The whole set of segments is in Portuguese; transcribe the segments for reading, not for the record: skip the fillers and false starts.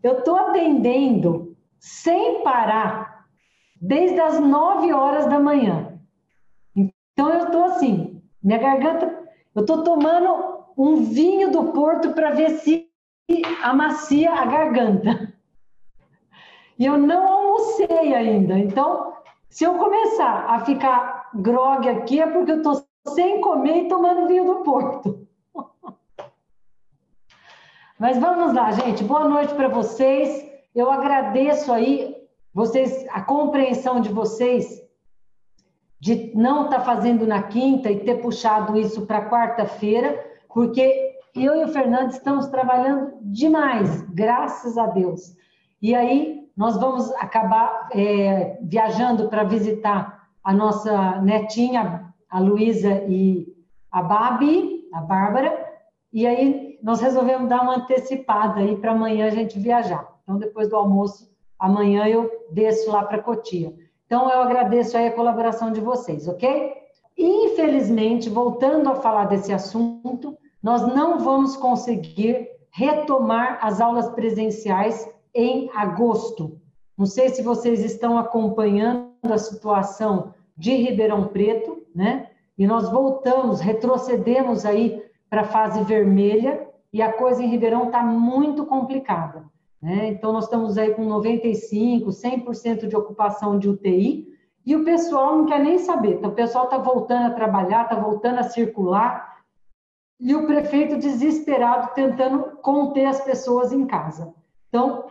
Eu estou atendendo sem parar desde as 9 horas da manhã. Então, eu estou assim, minha garganta... Eu estou tomando um vinho do Porto para ver se amacia a garganta. E eu não almocei ainda. Então, se eu começar a ficar grogue aqui, é porque eu estou sem comer e tomando vinho do Porto. Mas vamos lá, gente. Boa noite para vocês. Eu agradeço aí a compreensão de vocês de não estar fazendo na quinta e ter puxado isso para quarta-feira, porque eu e o Fernando estamos trabalhando demais, graças a Deus. E aí nós vamos acabar viajando para visitar a nossa netinha, a Luísa e a Babi, a Bárbara, e aí nós resolvemos dar uma antecipada aí para amanhã a gente viajar. Então, depois do almoço, amanhã eu desço lá para Cotia. Então, eu agradeço aí a colaboração de vocês, ok? Infelizmente, voltando a falar desse assunto, nós não vamos conseguir retomar as aulas presenciais em agosto. Não sei se vocês estão acompanhando a situação de Ribeirão Preto, né? E nós retrocedemos aí para a fase vermelha, e a coisa em Ribeirão está muito complicada, né? Então, nós estamos aí com 95%, 100% de ocupação de UTI, e o pessoal não quer nem saber. Então, o pessoal está voltando a trabalhar, está voltando a circular, e o prefeito desesperado tentando conter as pessoas em casa. Então,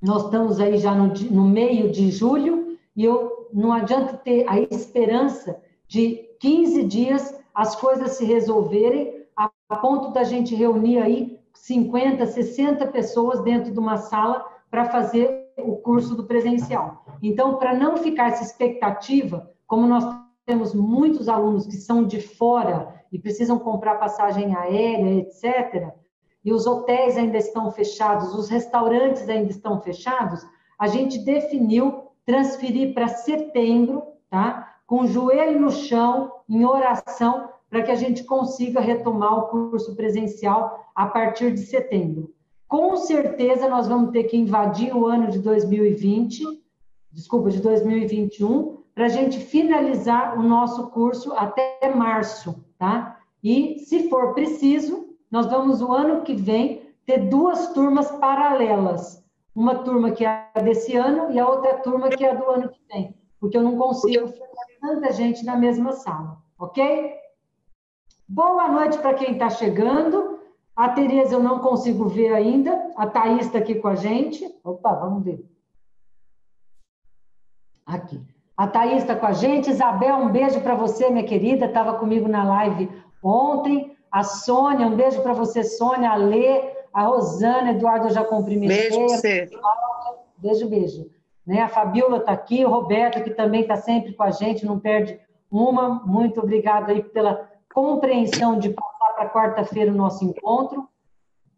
nós estamos aí já no meio de julho, e não adianta ter a esperança de 15 dias as coisas se resolverem, a ponto da gente reunir aí 50, 60 pessoas dentro de uma sala para fazer o curso do presencial. Então, para não ficar essa expectativa, como nós temos muitos alunos que são de fora e precisam comprar passagem aérea, etc., e os hotéis ainda estão fechados, os restaurantes ainda estão fechados, a gente definiu transferir para setembro, tá? Com o joelho no chão, em oração, para que a gente consiga retomar o curso presencial a partir de setembro. Com certeza, nós vamos ter que invadir o ano de 2021, para a gente finalizar o nosso curso até março, tá? E, se for preciso, nós vamos, o ano que vem, ter 2 turmas paralelas. Uma turma que é a desse ano e a outra turma que é a do ano que vem, porque eu não consigo ficar tanta gente na mesma sala, ok? Boa noite para quem está chegando. A Tereza eu não consigo ver ainda. A Thaís está aqui com a gente. Opa, vamos ver. Aqui. A Thaís está com a gente. Isabel, um beijo para você, minha querida. Estava comigo na live ontem. A Sônia, um beijo para você, Sônia. A Lê, a Rosana, Eduardo, eu já cumprimentei. Beijo para você. Beijo, beijo. Né? A Fabiola está aqui. O Roberto, que também está sempre com a gente, não perde uma. Muito obrigado aí pela compreensão de passar para quarta-feira o nosso encontro.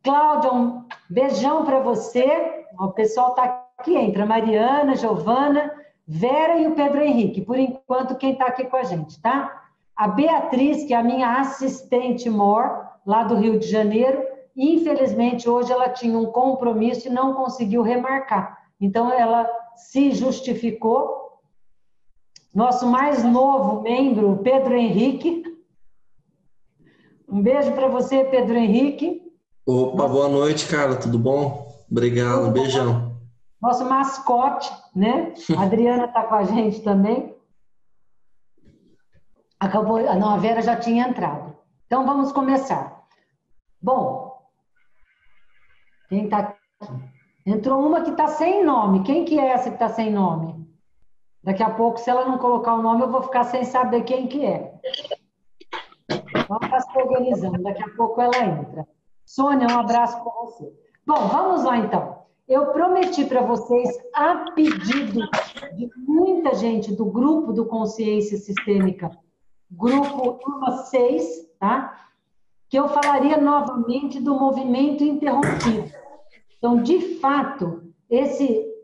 Cláudia, um beijão para você. O pessoal está aqui, entra a Mariana, Giovana, Vera e o Pedro Henrique. Por enquanto, quem está aqui com a gente, tá? A Beatriz, que é a minha assistente mor, lá do Rio de Janeiro, infelizmente, hoje ela tinha um compromisso e não conseguiu remarcar. Então, ela se justificou. Nosso mais novo membro, o Pedro Henrique. Um beijo para você, Pedro Henrique. Opa, boa noite, cara, tudo bom? Obrigado, beijão. Nosso mascote, né? A Adriana está com a gente também. Acabou, não, a Vera já tinha entrado. Então, vamos começar. Bom, quem está aqui? Entrou uma que está sem nome. Quem que é essa que está sem nome? Daqui a pouco, se ela não colocar o nome, eu vou ficar sem saber quem que é. Vamos estar se organizando, daqui a pouco ela entra. Sônia, um abraço para você. Bom, vamos lá então. Eu prometi para vocês, a pedido de muita gente do grupo do Consciência Sistêmica, grupo turma 6, tá? Que eu falaria novamente do movimento interrompido. Então, de fato,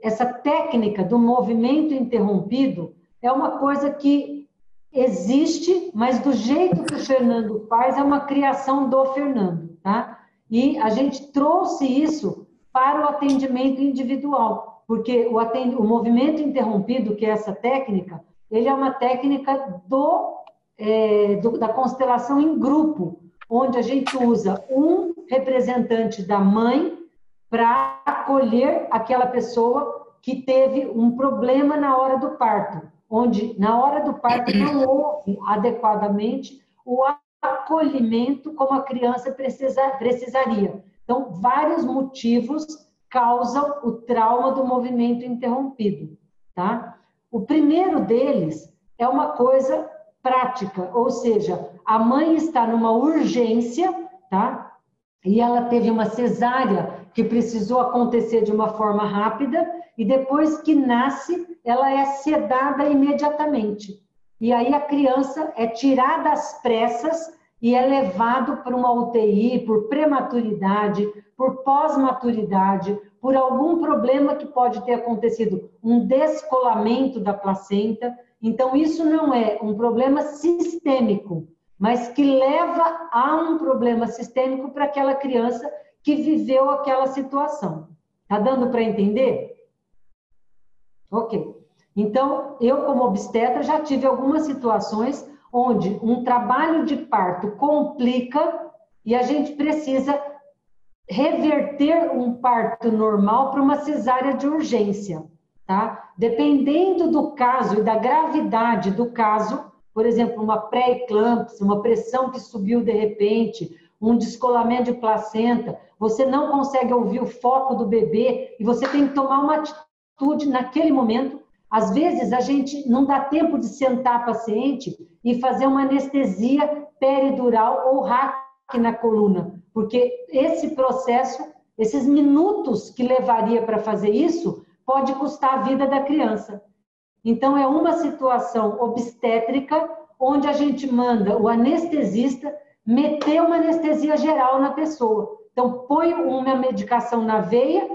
essa técnica do movimento interrompido é uma coisa que existe, mas do jeito que o Fernando faz, é uma criação do Fernando, tá? E a gente trouxe isso para o atendimento individual, porque o movimento interrompido, que é essa técnica, ele é uma técnica da constelação em grupo, onde a gente usa um representante da mãe para acolher aquela pessoa que teve um problema na hora do parto, onde na hora do parto não houve adequadamente o acolhimento como a criança precisaria. Então, vários motivos causam o trauma do movimento interrompido, tá? O primeiro deles é uma coisa prática, ou seja, a mãe está numa urgência, tá? E ela teve uma cesárea que precisou acontecer de uma forma rápida, e depois que nasce, ela é sedada imediatamente. E aí a criança é tirada às pressas e é levado para uma UTI por prematuridade, por pós-maturidade, por algum problema que pode ter acontecido, um descolamento da placenta. Então, isso não é um problema sistêmico, mas que leva a um problema sistêmico para aquela criança que viveu aquela situação. Tá dando para entender? Ok. Então, eu como obstetra já tive algumas situações onde um trabalho de parto complica e a gente precisa reverter um parto normal para uma cesárea de urgência, tá? Dependendo do caso e da gravidade do caso, por exemplo, uma pré-eclâmpsia, uma pressão que subiu de repente, um descolamento de placenta, você não consegue ouvir o foco do bebê e você tem que tomar uma atitude naquele momento. Às vezes, a gente não dá tempo de sentar a paciente e fazer uma anestesia peridural ou RAC na coluna, porque esse processo, esses minutos que levaria para fazer isso, pode custar a vida da criança. Então, é uma situação obstétrica onde a gente manda o anestesista meter uma anestesia geral na pessoa. Então, põe uma medicação na veia,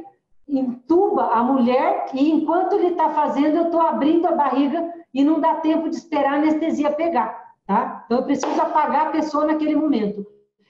entuba a mulher e enquanto ele está fazendo, eu estou abrindo a barriga e não dá tempo de esperar a anestesia pegar, tá? Então, eu preciso apagar a pessoa naquele momento.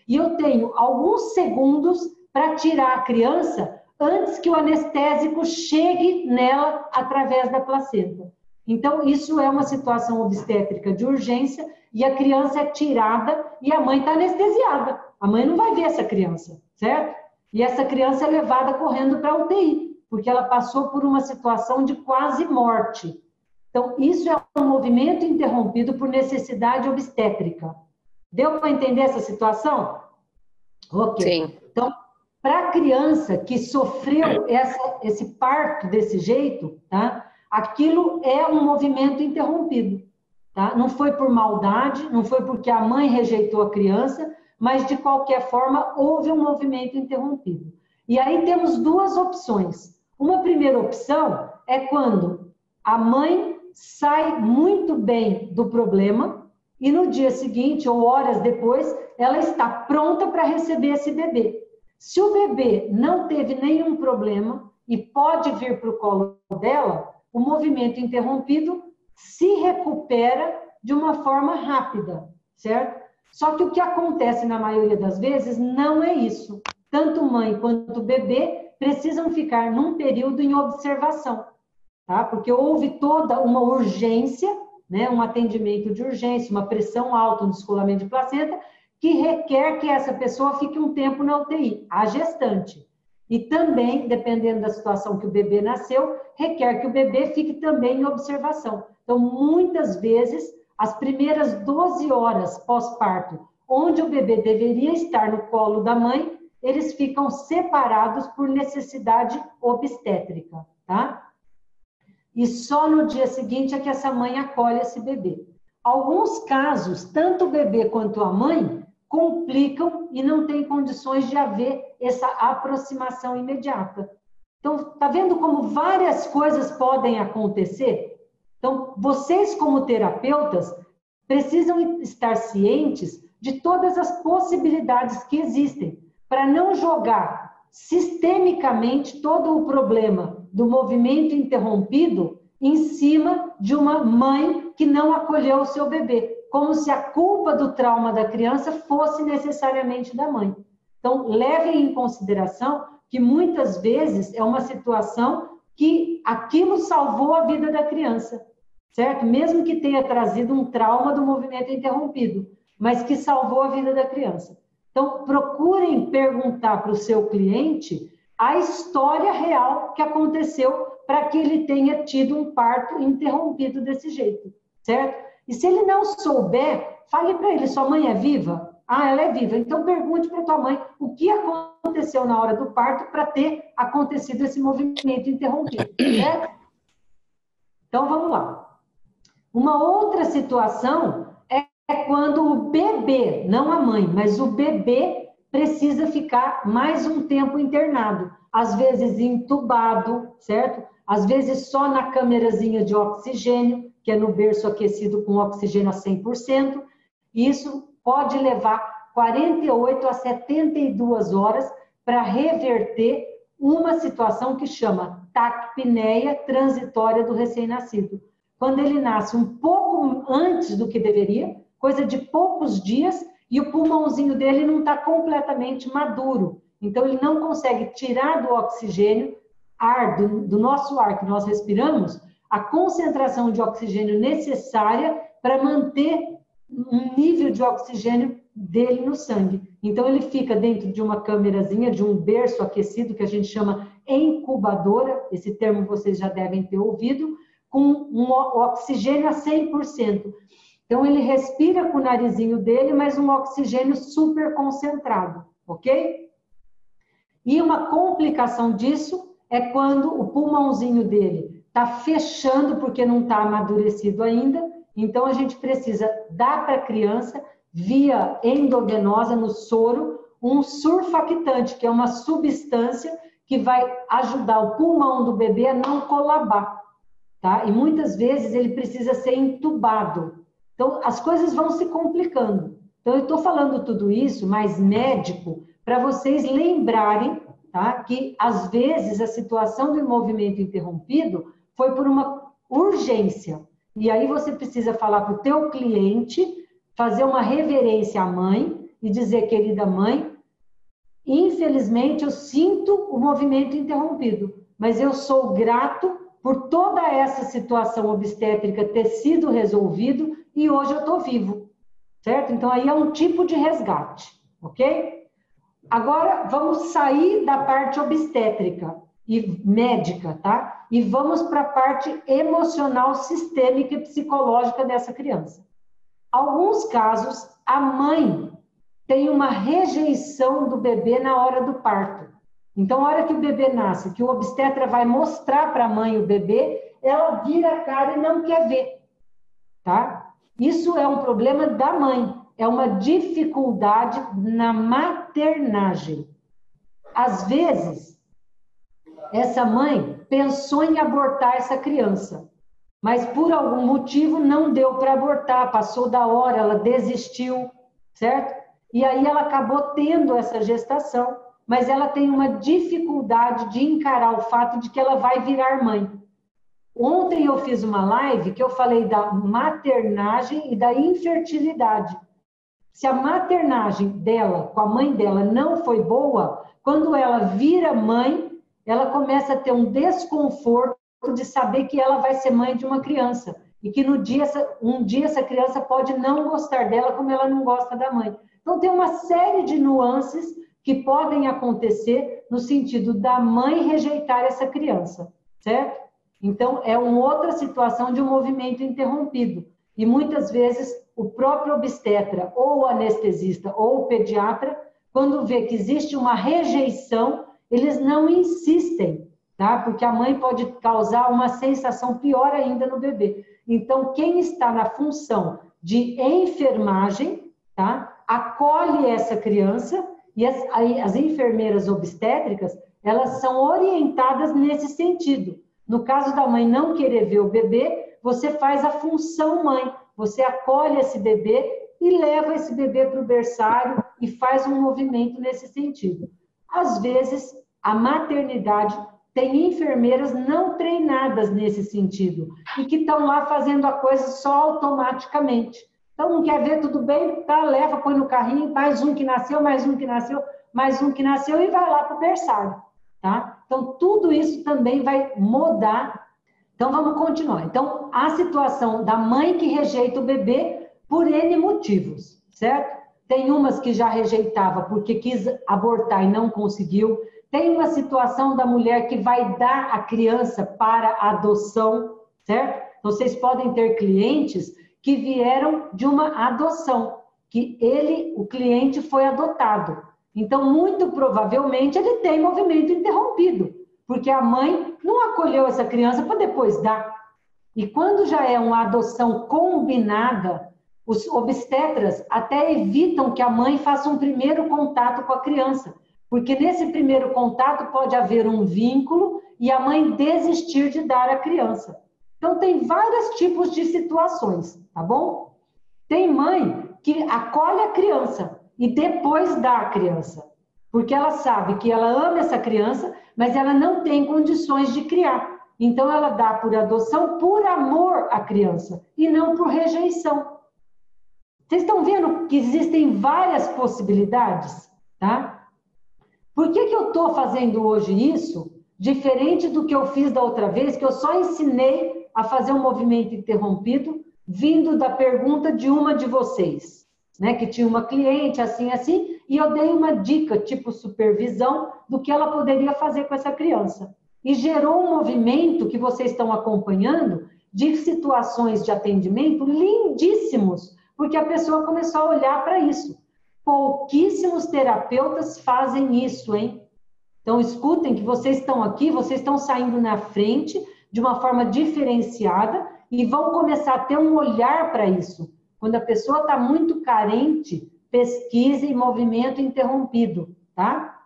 E eu tenho alguns segundos para tirar a criança antes que o anestésico chegue nela através da placenta. Então, isso é uma situação obstétrica de urgência e a criança é tirada e a mãe está anestesiada. A mãe não vai ver essa criança, certo? E essa criança é levada correndo para a UTI, porque ela passou por uma situação de quase morte. Então, isso é um movimento interrompido por necessidade obstétrica. Deu para entender essa situação? Ok. Sim. Então, para a criança que sofreu esse parto desse jeito, tá? Aquilo é um movimento interrompido, tá? Não foi por maldade, não foi porque a mãe rejeitou a criança, mas de qualquer forma houve um movimento interrompido. E aí temos duas opções. Uma primeira opção é quando a mãe sai muito bem do problema e no dia seguinte ou horas depois ela está pronta para receber esse bebê. Se o bebê não teve nenhum problema e pode vir para o colo dela, o movimento interrompido se recupera de uma forma rápida, certo? Só que o que acontece na maioria das vezes não é isso. Tanto mãe quanto bebê precisam ficar num período em observação, tá? Porque houve toda uma urgência, né? Um atendimento de urgência, uma pressão alta, um descolamento de placenta, que requer que essa pessoa fique um tempo na UTI, a gestante. E também, dependendo da situação que o bebê nasceu, requer que o bebê fique também em observação. Então, muitas vezes, as primeiras 12 horas pós-parto, onde o bebê deveria estar no colo da mãe, eles ficam separados por necessidade obstétrica, tá? E só no dia seguinte é que essa mãe acolhe esse bebê. Alguns casos, tanto o bebê quanto a mãe complicam e não tem condições de haver essa aproximação imediata. Então, tá vendo como várias coisas podem acontecer? Então, vocês como terapeutas precisam estar cientes de todas as possibilidades que existem para não jogar sistemicamente todo o problema do movimento interrompido em cima de uma mãe que não acolheu o seu bebê, como se a culpa do trauma da criança fosse necessariamente da mãe. Então, levem em consideração que muitas vezes é uma situação que aquilo salvou a vida da criança, certo? Mesmo que tenha trazido um trauma do movimento interrompido, mas que salvou a vida da criança. Então, procurem perguntar para o seu cliente a história real que aconteceu para que ele tenha tido um parto interrompido desse jeito, certo? E se ele não souber, fale para ele, sua mãe é viva? Ah, ela é viva. Então, pergunte para tua mãe o que aconteceu na hora do parto para ter acontecido esse movimento interrompido, certo? Então, vamos lá. Uma outra situação é quando o bebê, não a mãe, mas o bebê precisa ficar mais um tempo internado. Às vezes entubado, certo? Às vezes só na câmerazinha de oxigênio, que é no berço aquecido com oxigênio a 100%. Isso pode levar 48 a 72 horas para reverter uma situação que chama taquipneia transitória do recém-nascido. Quando ele nasce um pouco antes do que deveria, coisa de poucos dias, e o pulmãozinho dele não está completamente maduro. Então, ele não consegue tirar do oxigênio, do nosso ar que nós respiramos, a concentração de oxigênio necessária para manter um nível de oxigênio dele no sangue. Então, ele fica dentro de uma câmerazinha, de um berço aquecido, que a gente chama incubadora, esse termo vocês já devem ter ouvido, com um oxigênio a 100%. Então, ele respira com o narizinho dele, mas um oxigênio super concentrado, ok? E uma complicação disso é quando o pulmãozinho dele está fechando, porque não está amadurecido ainda. Então, a gente precisa dar para a criança, via endovenosa, no soro, um surfactante, que é uma substância que vai ajudar o pulmão do bebê a não colabar, tá? E muitas vezes ele precisa ser entubado. Então, as coisas vão se complicando. Então, eu estou falando tudo isso, mais médico, para vocês lembrarem, tá, que, às vezes, a situação do movimento interrompido foi por uma urgência. E aí você precisa falar para o teu cliente, fazer uma reverência à mãe e dizer, querida mãe, infelizmente eu sinto o movimento interrompido, mas eu sou grato por toda essa situação obstétrica ter sido resolvido e hoje eu estou vivo, certo? Então, aí é um tipo de resgate, ok? Agora, vamos sair da parte obstétrica e médica, tá? E vamos para a parte emocional, sistêmica e psicológica dessa criança. Alguns casos, a mãe tem uma rejeição do bebê na hora do parto. Então, a hora que o bebê nasce, que o obstetra vai mostrar para a mãe o bebê, ela vira a cara e não quer ver, tá? Isso é um problema da mãe, é uma dificuldade na maternagem. Às vezes, essa mãe pensou em abortar essa criança, mas por algum motivo não deu para abortar, passou da hora, ela desistiu, certo? E aí ela acabou tendo essa gestação, mas ela tem uma dificuldade de encarar o fato de que ela vai virar mãe. Ontem eu fiz uma live que eu falei da maternagem e da infertilidade. Se a maternagem dela, com a mãe dela, não foi boa, quando ela vira mãe, ela começa a ter um desconforto de saber que ela vai ser mãe de uma criança. E que um dia essa criança pode não gostar dela como ela não gosta da mãe. Então, tem uma série de nuances que podem acontecer no sentido da mãe rejeitar essa criança, certo? Então, é uma outra situação de um movimento interrompido. E muitas vezes o próprio obstetra, ou o anestesista, ou o pediatra, quando vê que existe uma rejeição, eles não insistem, tá? Porque a mãe pode causar uma sensação pior ainda no bebê. Então, quem está na função de enfermagem, tá? Acolhe essa criança e as enfermeiras obstétricas, elas são orientadas nesse sentido. No caso da mãe não querer ver o bebê, você faz a função mãe. Você acolhe esse bebê e leva esse bebê para o berçário e faz um movimento nesse sentido. Às vezes, a maternidade tem enfermeiras não treinadas nesse sentido e que estão lá fazendo a coisa só automaticamente. Então, não quer ver, tudo bem, tá, leva, põe no carrinho, mais um que nasceu, mais um que nasceu, mais um que nasceu e vai lá para o berçário. tá? Então, tudo isso também vai mudar. Então, vamos continuar. Então, a situação da mãe que rejeita o bebê por N motivos, certo? Tem umas que já rejeitava porque quis abortar e não conseguiu. Tem uma situação da mulher que vai dar a criança para adoção, certo? Então, vocês podem ter clientes que vieram de uma adoção, que o cliente foi adotado. Então, muito provavelmente, ele tem movimento interrompido, porque a mãe não acolheu essa criança para depois dar. E quando já é uma adoção combinada, os obstetras até evitam que a mãe faça um primeiro contato com a criança, porque nesse primeiro contato pode haver um vínculo e a mãe desistir de dar a criança. Então, tem vários tipos de situações, tá bom? Tem mãe que acolhe a criança e depois dá a criança, porque ela sabe que ela ama essa criança, mas ela não tem condições de criar. Então, ela dá por adoção por amor à criança e não por rejeição. Vocês estão vendo que existem várias possibilidades, tá? Por que eu estou fazendo hoje isso, diferente do que eu fiz da outra vez, que eu só ensinei a fazer um movimento interrompido, vindo da pergunta de uma de vocês, né? Que tinha uma cliente assim, assim, e eu dei uma dica, tipo supervisão, do que ela poderia fazer com essa criança. E gerou um movimento que vocês estão acompanhando de situações de atendimento lindíssimos, porque a pessoa começou a olhar para isso. Pouquíssimos terapeutas fazem isso, hein? Então, escutem que vocês estão aqui, vocês estão saindo na frente de uma forma diferenciada e vão começar a ter um olhar para isso. Quando a pessoa está muito carente, pesquise e movimento interrompido, tá?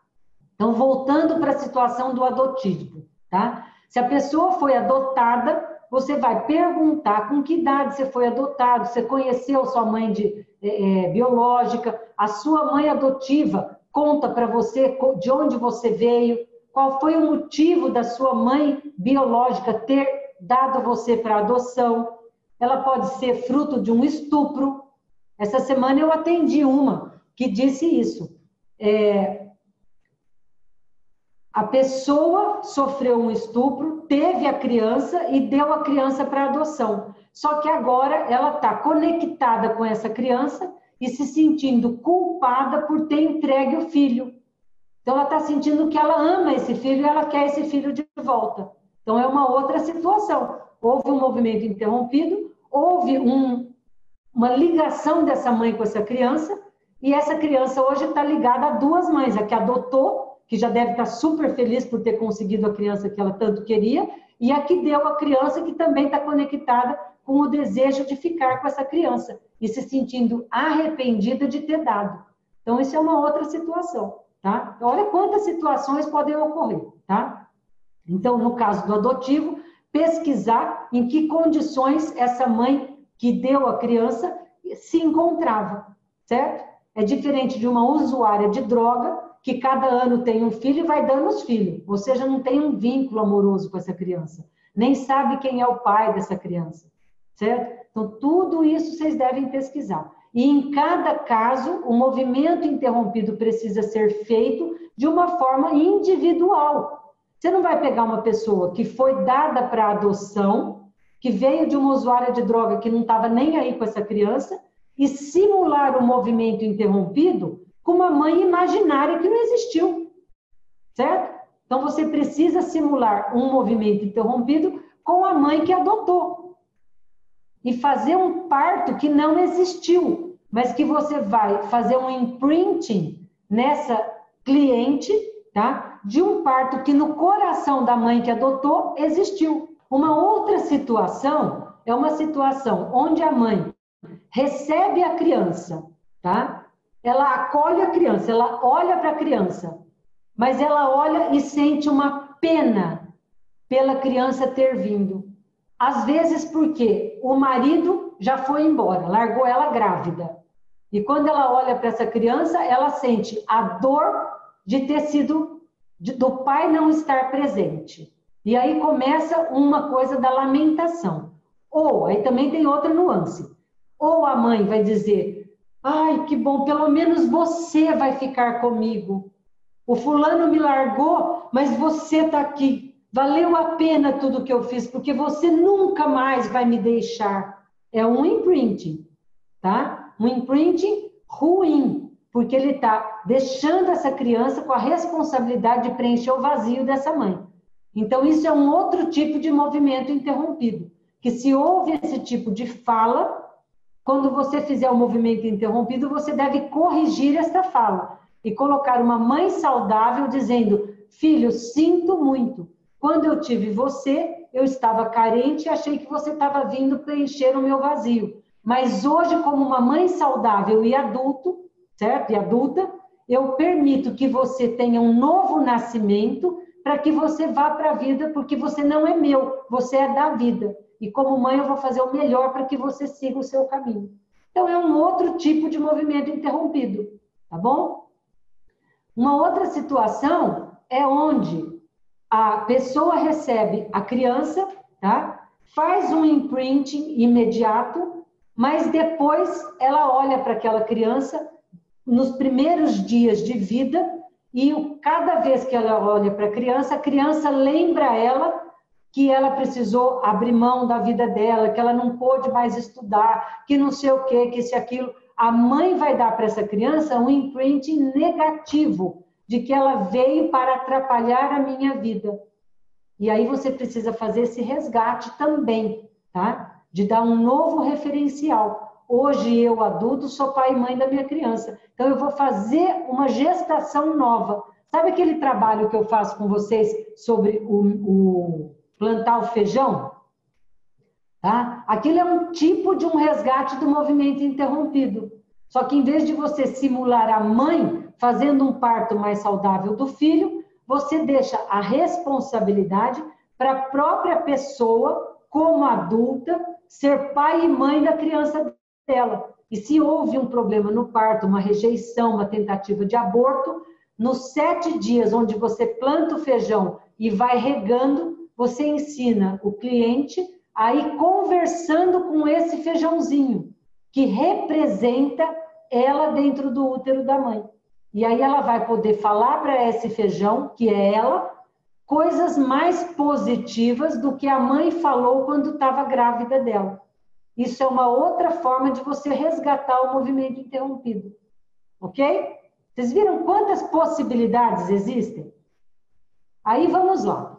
Então, voltando para a situação do adotivo, tá? Se a pessoa foi adotada, você vai perguntar com que idade você foi adotado, você conheceu sua mãe biológica, a sua mãe adotiva conta para você de onde você veio, qual foi o motivo da sua mãe biológica ter dado você para adoção. Ela pode ser fruto de um estupro. Essa semana eu atendi uma que disse isso. A pessoa sofreu um estupro, teve a criança e deu a criança para adoção. Só que agora ela está conectada com essa criança e se sentindo culpada por ter entregue o filho. Então, ela está sentindo que ela ama esse filho e ela quer esse filho de volta. Então, é uma outra situação. Houve um movimento interrompido, houve uma ligação dessa mãe com essa criança, e essa criança hoje está ligada a duas mães, a que adotou, que já deve estar super feliz por ter conseguido a criança que ela tanto queria, e a que deu a criança, que também está conectada com o desejo de ficar com essa criança, e se sentindo arrependida de ter dado. Então, isso é uma outra situação, tá? Olha quantas situações podem ocorrer, tá? Então, no caso do adotivo, pesquisar em que condições essa mãe que deu a criança se encontrava, certo? É diferente de uma usuária de droga, que cada ano tem um filho e vai dando os filhos, ou seja, não tem um vínculo amoroso com essa criança, nem sabe quem é o pai dessa criança, certo? Então, tudo isso vocês devem pesquisar. E em cada caso, o movimento interrompido precisa ser feito de uma forma individual. Você não vai pegar uma pessoa que foi dada para adoção, que veio de uma usuária de droga que não estava nem aí com essa criança, e simular o movimento interrompido com uma mãe imaginária que não existiu, certo? Então, você precisa simular um movimento interrompido com a mãe que adotou. E fazer um parto que não existiu, mas que você vai fazer um imprinting nessa cliente, tá? De um parto que no coração da mãe que adotou existiu. Uma outra situação é uma situação onde a mãe recebe a criança, tá? Ela acolhe a criança, ela olha para a criança, mas ela olha e sente uma pena pela criança ter vindo. Às vezes porque o marido já foi embora, largou ela grávida. E quando ela olha para essa criança, ela sente a dor de ter sido, do pai não estar presente. E aí começa uma coisa da lamentação. Ou, aí também tem outra nuance. Ou a mãe vai dizer, ai, que bom, pelo menos você vai ficar comigo. O fulano me largou, mas você está aqui. Valeu a pena tudo que eu fiz, porque você nunca mais vai me deixar. É um imprinting, tá? Um imprinting ruim, porque ele está deixando essa criança com a responsabilidade de preencher o vazio dessa mãe. Então, isso é um outro tipo de movimento interrompido, que se houve esse tipo de fala, quando você fizer o movimento interrompido, você deve corrigir essa fala e colocar uma mãe saudável dizendo: filho, sinto muito. Quando eu tive você, eu estava carente e achei que você estava vindo preencher o meu vazio. Mas hoje, como uma mãe saudável e adulto, certo? E adulta, eu permito que você tenha um novo nascimento para que você vá para a vida, porque você não é meu, você é da vida. E como mãe, eu vou fazer o melhor para que você siga o seu caminho. Então, é um outro tipo de movimento interrompido, tá bom? Uma outra situação é onde a pessoa recebe a criança, tá? Faz um imprinting imediato, mas depois ela olha para aquela criança nos primeiros dias de vida e cada vez que ela olha para a criança lembra ela que ela precisou abrir mão da vida dela, que ela não pôde mais estudar, que não sei o quê, que isso e aquilo. A mãe vai dar para essa criança um imprinting negativo, de que ela veio para atrapalhar a minha vida. E aí você precisa fazer esse resgate também, tá? De dar um novo referencial. Hoje eu, adulto, sou pai e mãe da minha criança. Então eu vou fazer uma gestação nova. Sabe aquele trabalho que eu faço com vocês sobre o plantar o feijão? Tá? Aquilo é um tipo de um resgate do movimento interrompido. Só que em vez de você simular a mãe fazendo um parto mais saudável do filho, você deixa a responsabilidade para a própria pessoa, como adulta, ser pai e mãe da criança dela. E se houve um problema no parto, uma rejeição, uma tentativa de aborto, nos 7 dias onde você planta o feijão e vai regando, você ensina o cliente a ir conversando com esse feijãozinho, que representa ela dentro do útero da mãe. E aí ela vai poder falar para esse feijão, que é ela, coisas mais positivas do que a mãe falou quando estava grávida dela. Isso é uma outra forma de você resgatar o movimento interrompido. Ok? Vocês viram quantas possibilidades existem? Aí vamos lá.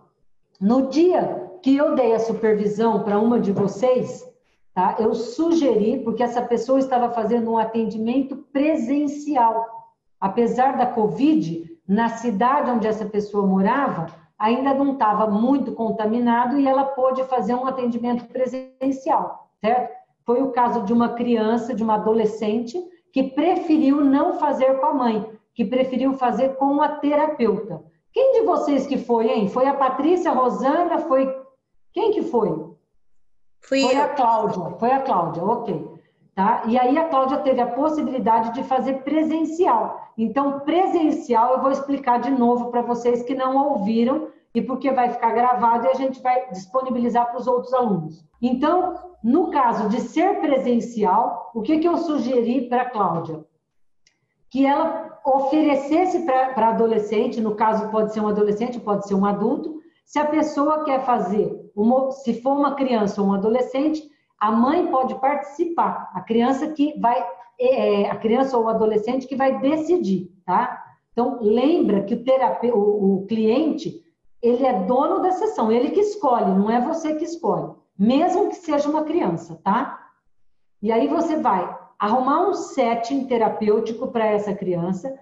No dia que eu dei a supervisão para uma de vocês, tá? Eu sugeri, porque essa pessoa estava fazendo um atendimento presencial. Apesar da Covid, na cidade onde essa pessoa morava, ainda não estava muito contaminado e ela pôde fazer um atendimento presencial, certo? Foi o caso de uma criança, de uma adolescente, que preferiu não fazer com a mãe, que preferiu fazer com a terapeuta. Quem de vocês que foi, hein? Foi a Patrícia, a Rosana, foi... Quem que foi? Foi a Cláudia, foi a Cláudia, ok. Tá? E aí a Cláudia teve a possibilidade de fazer presencial. Então, presencial eu vou explicar de novo para vocês que não ouviram, e porque vai ficar gravado e a gente vai disponibilizar para os outros alunos. Então, no caso de ser presencial, o que eu sugeri para a Cláudia? Que ela oferecesse para adolescente, no caso pode ser um adolescente, pode ser um adulto, se a pessoa quer fazer, se for uma criança ou um adolescente, a mãe pode participar, a criança ou o adolescente que vai decidir, tá? Então, lembra que o cliente, ele é dono da sessão, ele que escolhe, não é você que escolhe, mesmo que seja uma criança, tá? E aí você vai arrumar um setting terapêutico para essa criança,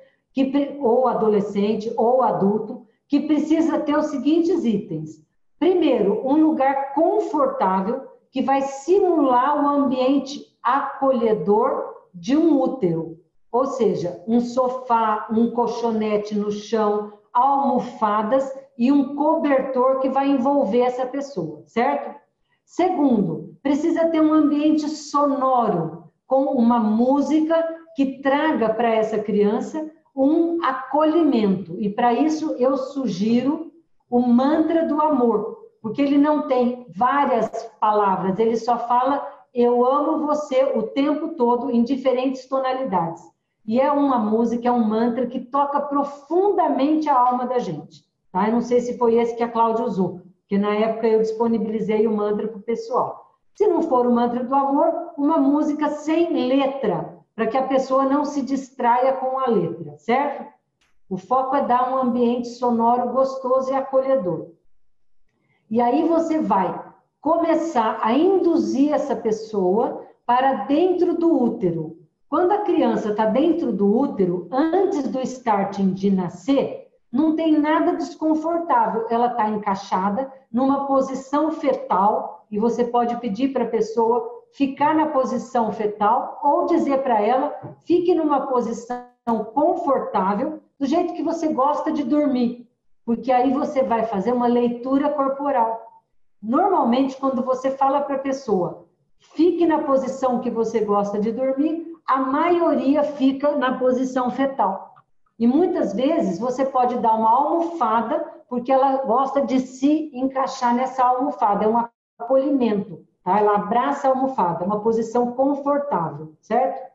ou adolescente, ou adulto, que precisa ter os seguintes itens. Primeiro, um lugar confortável, que vai simular o ambiente acolhedor de um útero. Ou seja, um sofá, um colchonete no chão, almofadas e um cobertor que vai envolver essa pessoa, certo? Segundo, precisa ter um ambiente sonoro, com uma música que traga para essa criança um acolhimento. E para isso eu sugiro o mantra do amor, porque ele não tem várias palavras, ele só fala eu amo você o tempo todo em diferentes tonalidades. E é uma música, é um mantra que toca profundamente a alma da gente. Tá? Eu não sei se foi esse que a Cláudia usou, porque na época eu disponibilizei o mantra para o pessoal. Se não for o mantra do amor, uma música sem letra, para que a pessoa não se distraia com a letra, certo? O foco é dar um ambiente sonoro gostoso e acolhedor. E aí você vai começar a induzir essa pessoa para dentro do útero. Quando a criança está dentro do útero, antes do starting de nascer, não tem nada desconfortável. Ela está encaixada numa posição fetal e você pode pedir para a pessoa ficar na posição fetal ou dizer para ela, fique numa posição confortável, do jeito que você gosta de dormir, porque aí você vai fazer uma leitura corporal. Normalmente, quando você fala para a pessoa, fique na posição que você gosta de dormir, a maioria fica na posição fetal. E muitas vezes você pode dar uma almofada, porque ela gosta de se encaixar nessa almofada, é um acolhimento, tá? Ela abraça a almofada, é uma posição confortável, certo?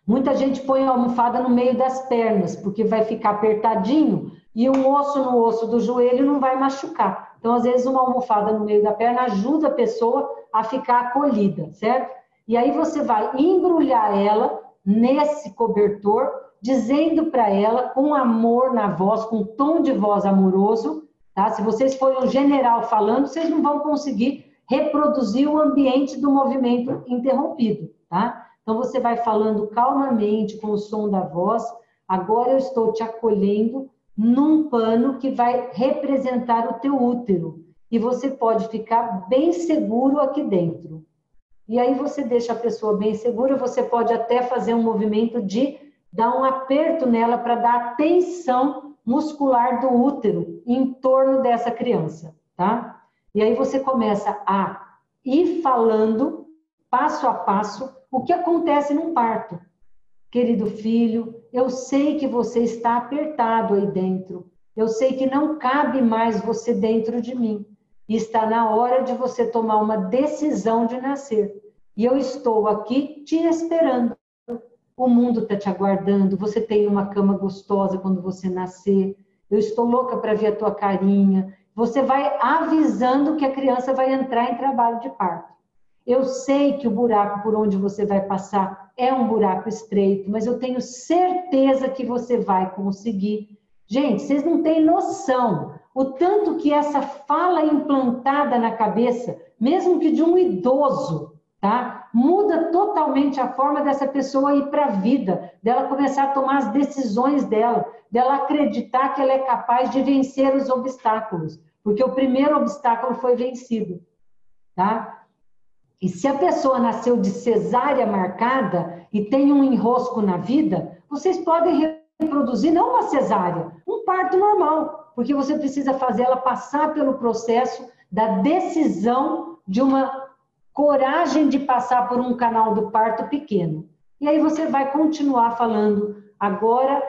Muita gente põe a almofada no meio das pernas, porque vai ficar apertadinho e um osso no osso do joelho não vai machucar. Então, às vezes, uma almofada no meio da perna ajuda a pessoa a ficar acolhida, certo? E aí você vai embrulhar ela nesse cobertor, dizendo para ela, com amor na voz, com tom de voz amoroso, tá? Se vocês forem um general falando, vocês não vão conseguir reproduzir o ambiente do movimento interrompido, tá? Então, você vai falando calmamente, com o som da voz, agora eu estou te acolhendo num pano que vai representar o teu útero. E você pode ficar bem seguro aqui dentro. E aí você deixa a pessoa bem segura, você pode até fazer um movimento de dar um aperto nela para dar a tensão muscular do útero em torno dessa criança, tá? E aí você começa a ir falando, passo a passo, o que acontece num parto. Querido filho, eu sei que você está apertado aí dentro. Eu sei que não cabe mais você dentro de mim. E está na hora de você tomar uma decisão de nascer. E eu estou aqui te esperando. O mundo está te aguardando. Você tem uma cama gostosa quando você nascer. Eu estou louca para ver a tua carinha. Você vai avisando que a criança vai entrar em trabalho de parto. Eu sei que o buraco por onde você vai passar é um buraco estreito, mas eu tenho certeza que você vai conseguir. Gente, vocês não têm noção o tanto que essa fala implantada na cabeça, mesmo que de um idoso, tá? Muda totalmente a forma dessa pessoa ir para a vida, dela começar a tomar as decisões dela, dela acreditar que ela é capaz de vencer os obstáculos, porque o primeiro obstáculo foi vencido, tá? E se a pessoa nasceu de cesárea marcada e tem um enrosco na vida, vocês podem reproduzir não uma cesárea, um parto normal, porque você precisa fazer ela passar pelo processo da decisão de uma coragem de passar por um canal do parto pequeno. E aí você vai continuar falando, agora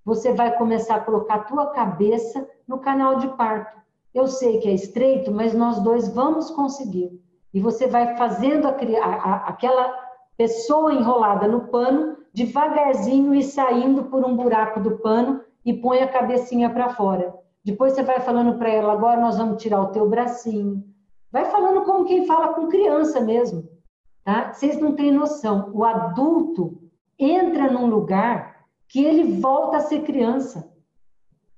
você vai começar a colocar a tua cabeça no canal de parto. Eu sei que é estreito, mas nós dois vamos conseguir. E você vai fazendo aquela pessoa enrolada no pano, devagarzinho e saindo por um buraco do pano e põe a cabecinha para fora. Depois você vai falando para ela, agora nós vamos tirar o teu bracinho. Vai falando como quem fala com criança mesmo, tá? Vocês não têm noção. O adulto entra num lugar que ele volta a ser criança.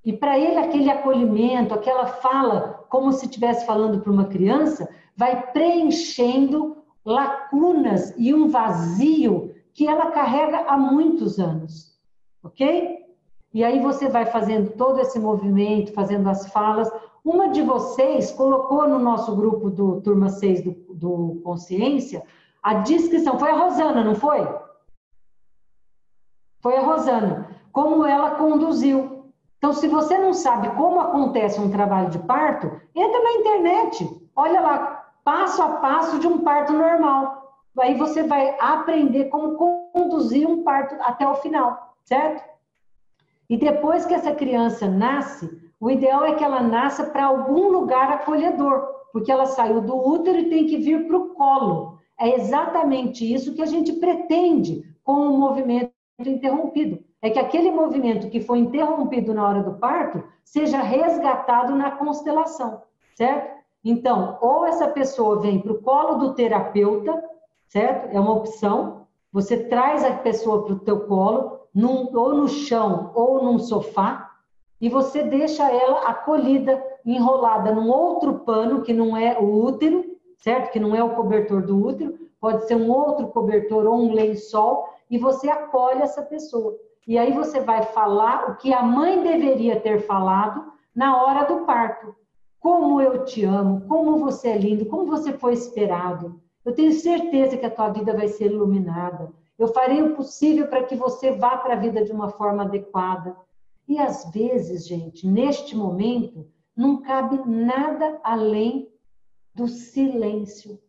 E para ele aquele acolhimento, aquela fala, como se estivesse falando para uma criança, vai preenchendo lacunas e um vazio que ela carrega há muitos anos, ok? E aí você vai fazendo todo esse movimento, fazendo as falas. Uma de vocês colocou no nosso grupo do Turma 6 do Consciência a descrição, foi a Rosana, não foi? Foi a Rosana, como ela conduziu. Então, se você não sabe como acontece um trabalho de parto, entra na internet, olha lá, passo a passo de um parto normal. Aí você vai aprender como conduzir um parto até o final, certo? E depois que essa criança nasce, o ideal é que ela nasça para algum lugar acolhedor, porque ela saiu do útero e tem que vir para o colo. É exatamente isso que a gente pretende com o movimento interrompido. É que aquele movimento que foi interrompido na hora do parto seja resgatado na constelação, certo? Então, ou essa pessoa vem para o colo do terapeuta, certo? É uma opção. Você traz a pessoa para o teu colo, ou no chão, ou num sofá, e você deixa ela acolhida, enrolada num outro pano, que não é o útero, certo? Que não é o cobertor do útero, pode ser um outro cobertor ou um lençol, e você acolhe essa pessoa. E aí você vai falar o que a mãe deveria ter falado na hora do parto. Como eu te amo, como você é lindo, como você foi esperado. Eu tenho certeza que a tua vida vai ser iluminada. Eu farei o possível para que você vá para a vida de uma forma adequada. E às vezes, gente, neste momento, não cabe nada além do silêncio.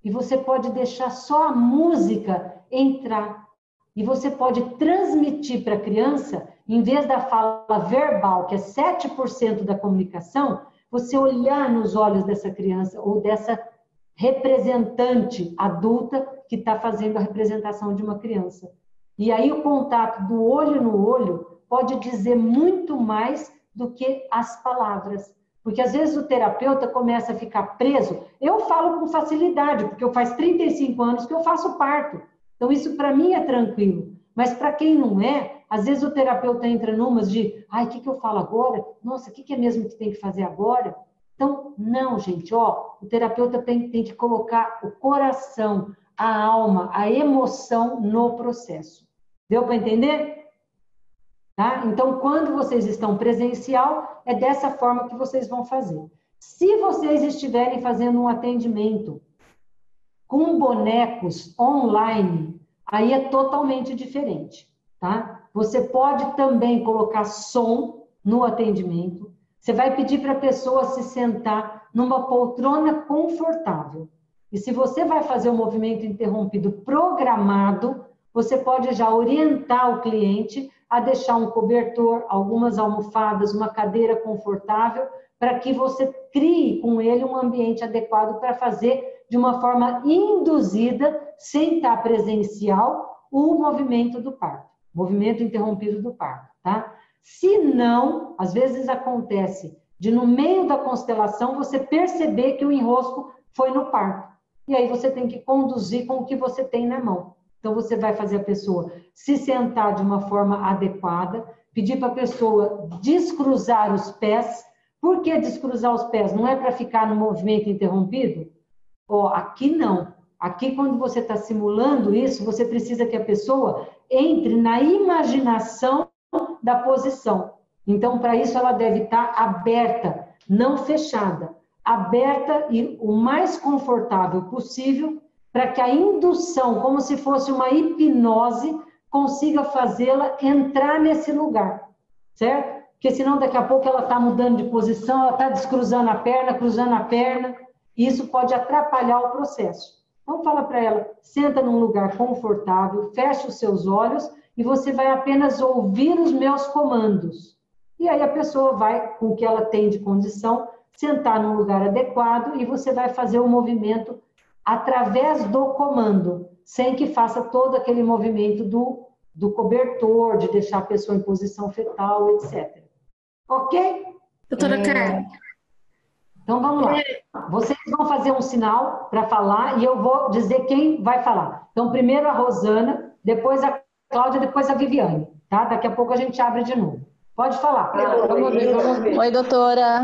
E você pode deixar só a música entrar. E você pode transmitir para a criança, em vez da fala verbal, que é 7% da comunicação, você olhar nos olhos dessa criança ou dessa representante adulta que está fazendo a representação de uma criança. E aí o contato do olho no olho pode dizer muito mais do que as palavras. Porque às vezes o terapeuta começa a ficar preso. Eu falo com facilidade, porque eu faz 35 anos que eu faço parto. Então isso para mim é tranquilo. Mas para quem não é, às vezes o terapeuta entra numas de, ai, o que eu falo agora? Nossa, o que é mesmo que tem que fazer agora? Então, não, gente, ó, o terapeuta tem que colocar o coração, a alma, a emoção no processo. Deu para entender? Tá? Então, quando vocês estão presencial, é dessa forma que vocês vão fazer. Se vocês estiverem fazendo um atendimento com bonecos online, aí é totalmente diferente, tá? Você pode também colocar som no atendimento. Você vai pedir para a pessoa se sentar numa poltrona confortável. E se você vai fazer um movimento interrompido programado, você pode já orientar o cliente a deixar um cobertor, algumas almofadas, uma cadeira confortável, para que você crie com ele um ambiente adequado para fazer de uma forma induzida, sem estar presencial, o movimento do parto, movimento interrompido do parto, tá? Se não, às vezes acontece de no meio da constelação você perceber que o enrosco foi no parto. E aí você tem que conduzir com o que você tem na mão. Então você vai fazer a pessoa se sentar de uma forma adequada, pedir para a pessoa descruzar os pés. Por que descruzar os pés? Não é para ficar no movimento interrompido? Ó, aqui não. Aqui, quando você está simulando isso, você precisa que a pessoa entre na imaginação da posição. Então, para isso, ela deve estar aberta, não fechada. Aberta e o mais confortável possível, para que a indução, como se fosse uma hipnose, consiga fazê-la entrar nesse lugar, certo? Porque senão, daqui a pouco, ela está mudando de posição, ela está descruzando a perna, cruzando a perna, e isso pode atrapalhar o processo. Então, fala para ela, senta num lugar confortável, fecha os seus olhos e você vai apenas ouvir os meus comandos. E aí a pessoa vai, com o que ela tem de condição, sentar num lugar adequado e você vai fazer o movimento através do comando, sem que faça todo aquele movimento do cobertor, de deixar a pessoa em posição fetal, etc. Ok? Doutora Carla. Então, vamos lá. Vocês vão fazer um sinal para falar e eu vou dizer quem vai falar. Então, primeiro a Rosana, depois a Cláudia, depois a Viviane, tá? Daqui a pouco a gente abre de novo. Pode falar. Vamos ver. Oi, doutora.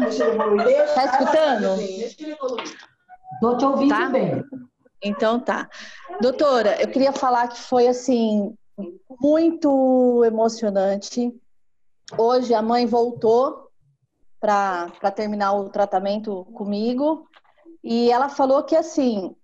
Tá escutando? Estou te ouvindo bem. Então tá. Doutora, eu queria falar que foi, assim, muito emocionante. Hoje a mãe voltou para terminar o tratamento comigo e ela falou que, assim,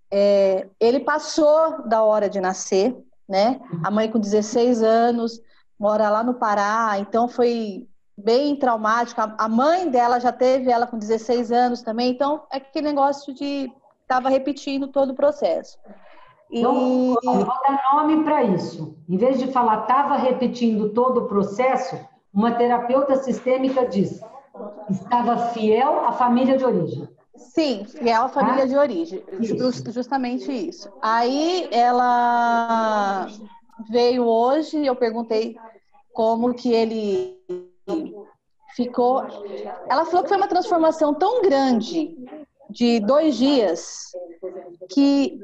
ele passou da hora de nascer, né? A mãe com 16 anos, mora lá no Pará, então foi bem traumático. A mãe dela já teve ela com 16 anos também, então é aquele negócio de estava repetindo todo o processo. Então, eu vou dar nome para isso. Em vez de falar estava repetindo todo o processo, uma terapeuta sistêmica diz estava fiel à família de origem. Sim, fiel à família de origem. Justamente isso. Aí ela veio hoje, eu perguntei como que ele ficou. Ela falou que foi uma transformação tão grande de 2 dias que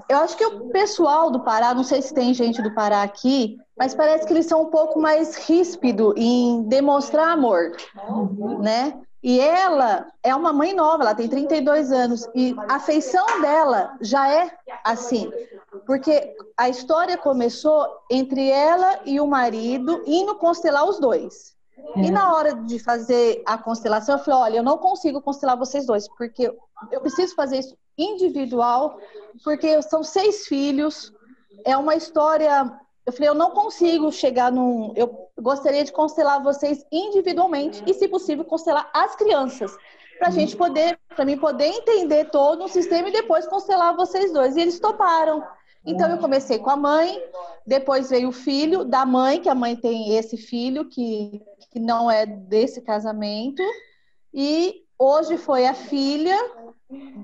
eu acho que o pessoal do Pará, não sei se tem gente do Pará aqui, mas parece que eles são um pouco mais ríspidos em demonstrar amor, né? E ela é uma mãe nova, ela tem 32 anos, e a afeição dela já é assim, porque a história começou entre ela e o marido indo constelar os dois. E na hora de fazer a constelação, eu falei, olha, eu não consigo constelar vocês dois, porque eu preciso fazer isso individual, porque são 6 filhos, é uma história... Eu falei, eu não consigo chegar num... Eu gostaria de constelar vocês individualmente e, se possível, constelar as crianças, para a gente poder, para mim poder entender todo o sistema e depois constelar vocês dois. E eles toparam. Então, eu comecei com a mãe, depois veio o filho da mãe, que a mãe tem esse filho que não é desse casamento, e hoje foi a filha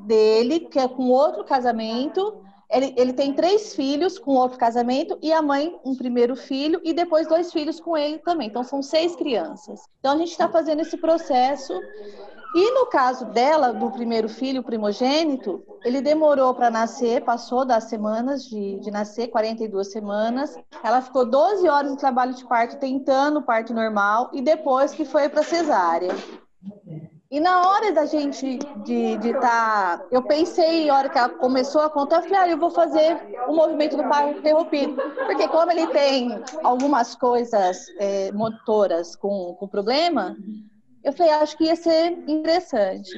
dele, que é com outro casamento. Ele tem 3 filhos com outro casamento e a mãe um primeiro filho e depois 2 filhos com ele também. Então, são 6 crianças. Então, a gente está fazendo esse processo. E no caso dela, do primeiro filho, o primogênito, ele demorou para nascer, passou das semanas de nascer, 42 semanas. Ela ficou 12 horas no trabalho de parto, tentando parto normal, e depois que foi para cesárea. E na hora da gente eu pensei, na hora que ela começou a contar, eu falei, eu vou fazer o movimento do parto interrompido. Porque como ele tem algumas coisas motoras com problema, eu falei, acho que ia ser interessante.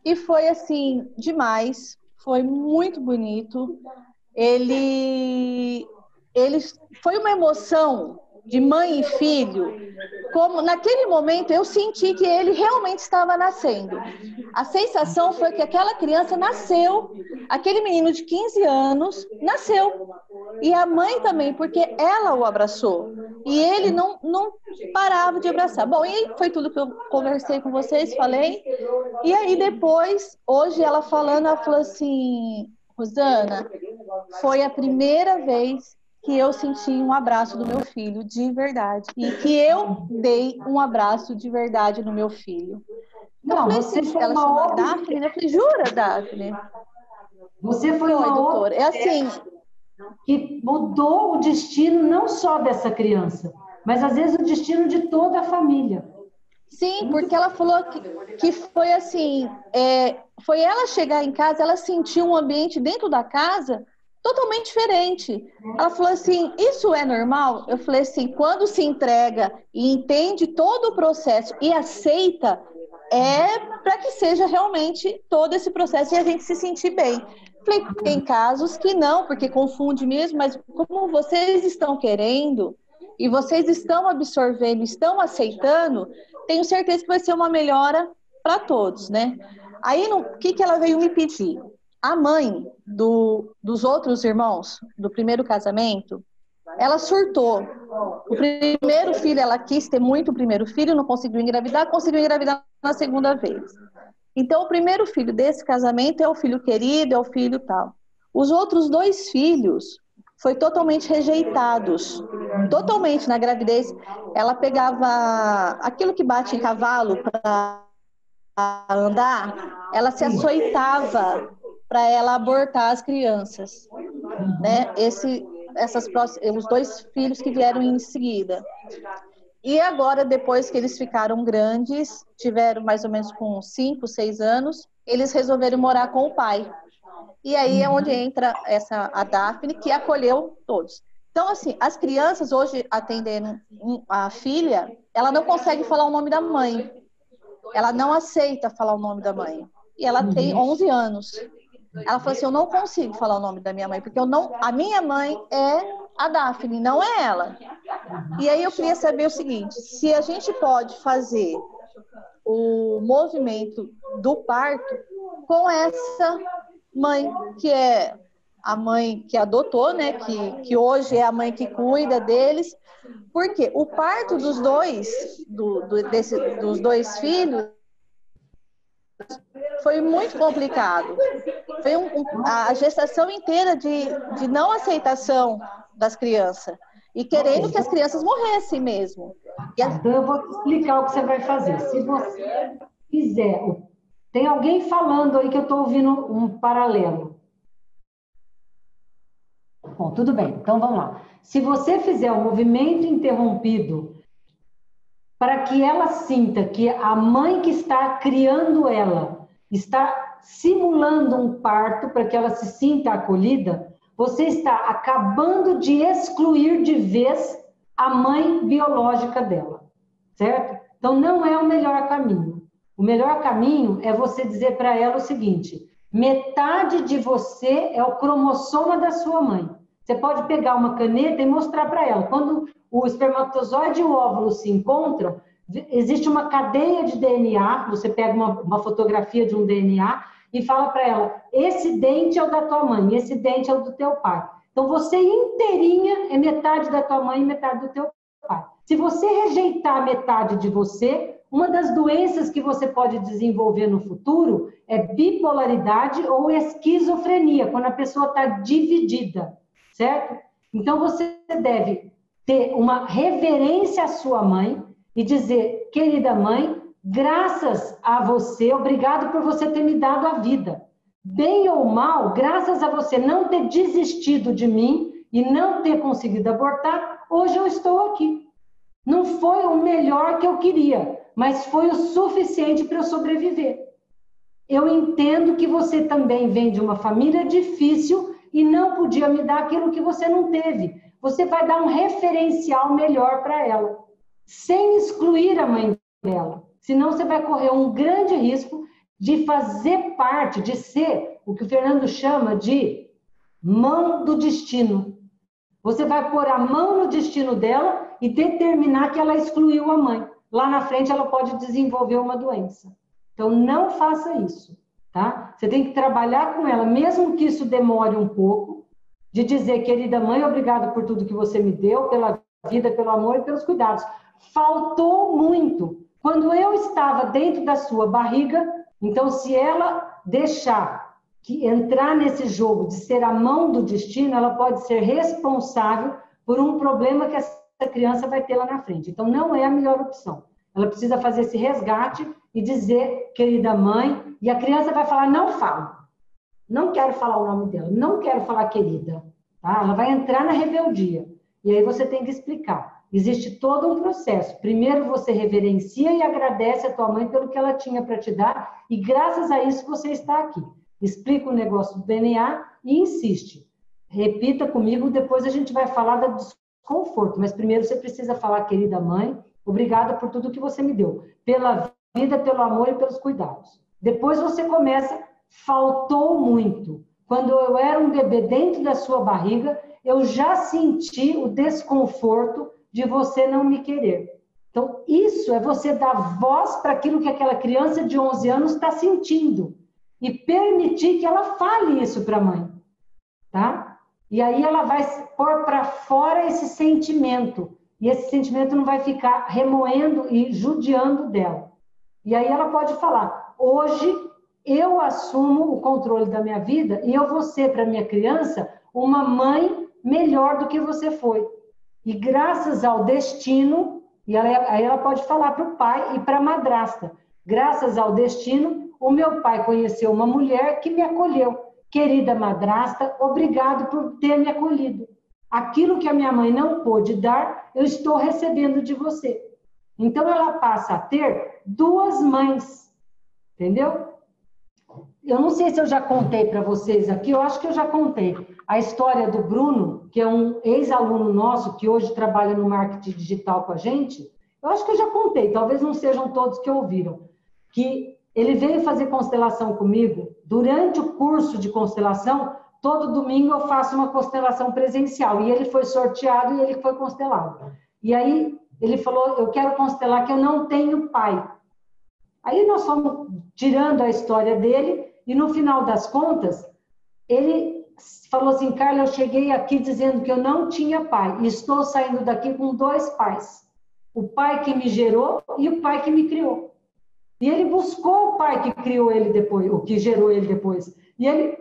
E foi assim, demais, foi muito bonito. Ele foi uma emoção de mãe e filho, como naquele momento eu senti que ele realmente estava nascendo. A sensação foi que aquela criança nasceu, aquele menino de 15 anos nasceu. E a mãe também, porque ela o abraçou. E ele não parava de abraçar. Bom, e foi tudo que eu conversei com vocês, falei. E aí depois, hoje ela falando, ela falou assim, Rosana, foi a primeira vez que eu senti um abraço do meu filho de verdade. E que eu dei um abraço de verdade no meu filho. Não, falei, você foi ela uma chama outra... Daphne, eu falei, jura, Daphne? Você foi uma doutora. outra... É assim... que mudou o destino não só dessa criança, mas às vezes o destino de toda a família. Sim, porque ela falou que foi assim, foi ela chegar em casa, ela sentiu um ambiente dentro da casa totalmente diferente. Ela falou assim, isso é normal? Eu falei assim, quando se entrega e entende todo o processo e aceita, para que seja realmente todo esse processo e a gente se sentir bem. Falei, tem casos que não, porque confunde mesmo, mas como vocês estão querendo e vocês estão absorvendo, estão aceitando, tenho certeza que vai ser uma melhora para todos, né? Aí, o que ela veio me pedir? A mãe dos outros irmãos, do primeiro casamento, ela surtou. O primeiro filho, ela quis ter muito o primeiro filho, não conseguiu engravidar na segunda vez. Então, o primeiro filho desse casamento é o filho querido, é o filho tal. Os outros 2 filhos foi totalmente rejeitados. Totalmente na gravidez. Ela pegava aquilo que bate em cavalo para andar, ela se açoitava para ela abortar as crianças, né? Os 2 filhos que vieram em seguida. E agora, depois que eles ficaram grandes, tiveram mais ou menos com 5, 6 anos, eles resolveram morar com o pai. E aí é onde entra a Daphne, que acolheu todos. Então, assim, as crianças hoje atendendo a filha, ela não consegue falar o nome da mãe. Ela não aceita falar o nome da mãe. E ela tem 11 anos. Ela falou assim, eu não consigo falar o nome da minha mãe, porque a minha mãe é a Daphne, não é ela. E aí eu queria saber o seguinte, se a gente pode fazer o movimento do parto com essa mãe, que é a mãe que adotou, né, que hoje é a mãe que cuida deles, porque o parto dos dos 2 filhos foi muito complicado. Foi a gestação inteira de não aceitação das crianças. E querendo que as crianças morressem mesmo. Então, eu vou te explicar o que você vai fazer. Se você fizer... Tem alguém falando aí que eu estou ouvindo um paralelo. Bom, tudo bem. Então, vamos lá. Se você fizer o movimento interrompido para que ela sinta que a mãe que está criando ela está simulando um parto para que ela se sinta acolhida, você está acabando de excluir de vez a mãe biológica dela, certo? Então, não é o melhor caminho. O melhor caminho é você dizer para ela o seguinte: metade de você é o cromossoma da sua mãe. Você pode pegar uma caneta e mostrar para ela. Quando o espermatozoide e o óvulo se encontram, existe uma cadeia de DNA, você pega uma fotografia de um DNA e fala para ela, esse dente é o da tua mãe, esse dente é o do teu pai. Então, você inteirinha é metade da tua mãe e metade do teu pai. Se você rejeitar metade de você, uma das doenças que você pode desenvolver no futuro é bipolaridade ou esquizofrenia, quando a pessoa está dividida, certo? Então, você deve ter uma reverência à sua mãe e dizer, querida mãe, graças a você, obrigado por você ter me dado a vida. Bem ou mal, graças a você não ter desistido de mim e não ter conseguido abortar, hoje eu estou aqui. Não foi o melhor que eu queria, mas foi o suficiente para eu sobreviver. Eu entendo que você também vem de uma família difícil e não podia me dar aquilo que você não teve. Você vai dar um referencial melhor para ela, sem excluir a mãe dela. Senão você vai correr um grande risco de fazer parte, de ser o que o Fernando chama de mão do destino. Você vai pôr a mão no destino dela e determinar que ela excluiu a mãe. Lá na frente ela pode desenvolver uma doença. Então não faça isso, tá? Você tem que trabalhar com ela, mesmo que isso demore um pouco, de dizer, querida mãe, obrigado por tudo que você me deu, pela vida, pelo amor e pelos cuidados. Faltou muito. Quando eu estava dentro da sua barriga, então se ela deixar que entrar nesse jogo de ser a mão do destino, ela pode ser responsável por um problema que essa criança vai ter lá na frente. Então, não é a melhor opção. Ela precisa fazer esse resgate e dizer, querida mãe, e a criança vai falar, não falo. Não quero falar o nome dela, não quero falar querida. Tá? Ela vai entrar na rebeldia. E aí você tem que explicar. Existe todo um processo. Primeiro você reverencia e agradece a tua mãe pelo que ela tinha para te dar, e graças a isso você está aqui. Explica o negócio do DNA e insiste. Repita comigo, depois a gente vai falar do desconforto, mas primeiro você precisa falar, querida mãe, obrigada por tudo que você me deu, pela vida, pelo amor e pelos cuidados. Depois você começa, faltou muito. Quando eu era um bebê dentro da sua barriga, eu já senti o desconforto de você não me querer. Então, isso é você dar voz para aquilo que aquela criança de 11 anos está sentindo. E permitir que ela fale isso para a mãe, tá? E aí ela vai pôr para fora esse sentimento, e esse sentimento não vai ficar remoendo e judiando dela. E aí ela pode falar, hoje eu assumo o controle da minha vida e eu vou ser para minha criança uma mãe melhor do que você foi. E graças ao destino, e aí ela pode falar para o pai e para a madrasta, graças ao destino, o meu pai conheceu uma mulher que me acolheu. Querida madrasta, obrigado por ter me acolhido. Aquilo que a minha mãe não pôde dar, eu estou recebendo de você. Então, ela passa a ter duas mães. Entendeu? Eu não sei se eu já contei para vocês aqui, eu acho que eu já contei. A história do Bruno, que é um ex-aluno nosso, que hoje trabalha no marketing digital com a gente. Eu acho que eu já contei, talvez não sejam todos que ouviram. Que ele veio fazer constelação comigo. Durante o curso de constelação, todo domingo eu faço uma constelação presencial. E ele foi sorteado e ele foi constelado. E aí ele falou, eu quero constelar que eu não tenho pai. Aí nós fomos tirando a história dele e no final das contas, ele falou assim, Carla, eu cheguei aqui dizendo que eu não tinha pai. E estou saindo daqui com dois pais. O pai que me gerou e o pai que me criou. E ele buscou o pai que criou ele depois, o que gerou ele depois. E ele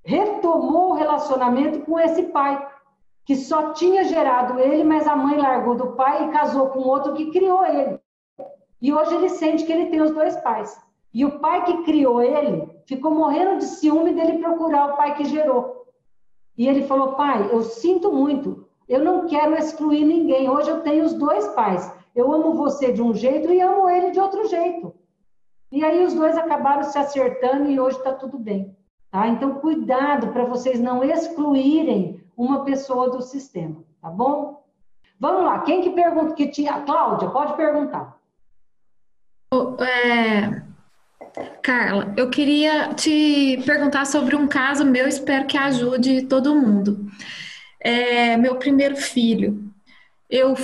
retomou o relacionamento com esse pai. que só tinha gerado ele, mas a mãe largou do pai e casou com outro que criou ele. E hoje ele sente que ele tem os dois pais. E o pai que criou ele ficou morrendo de ciúme dele procurar o pai que gerou. E ele falou, pai, eu sinto muito, eu não quero excluir ninguém, hoje eu tenho os dois pais. Eu amo você de um jeito e amo ele de outro jeito. E aí os dois acabaram se acertando e hoje está tudo bem. Tá? Então, cuidado para vocês não excluírem uma pessoa do sistema, tá bom? Vamos lá, quem que pergunta? Que tinha? A Cláudia, pode perguntar. Carla, eu queria te perguntar sobre um caso meu, espero que ajude todo mundo. Meu primeiro filho. Eu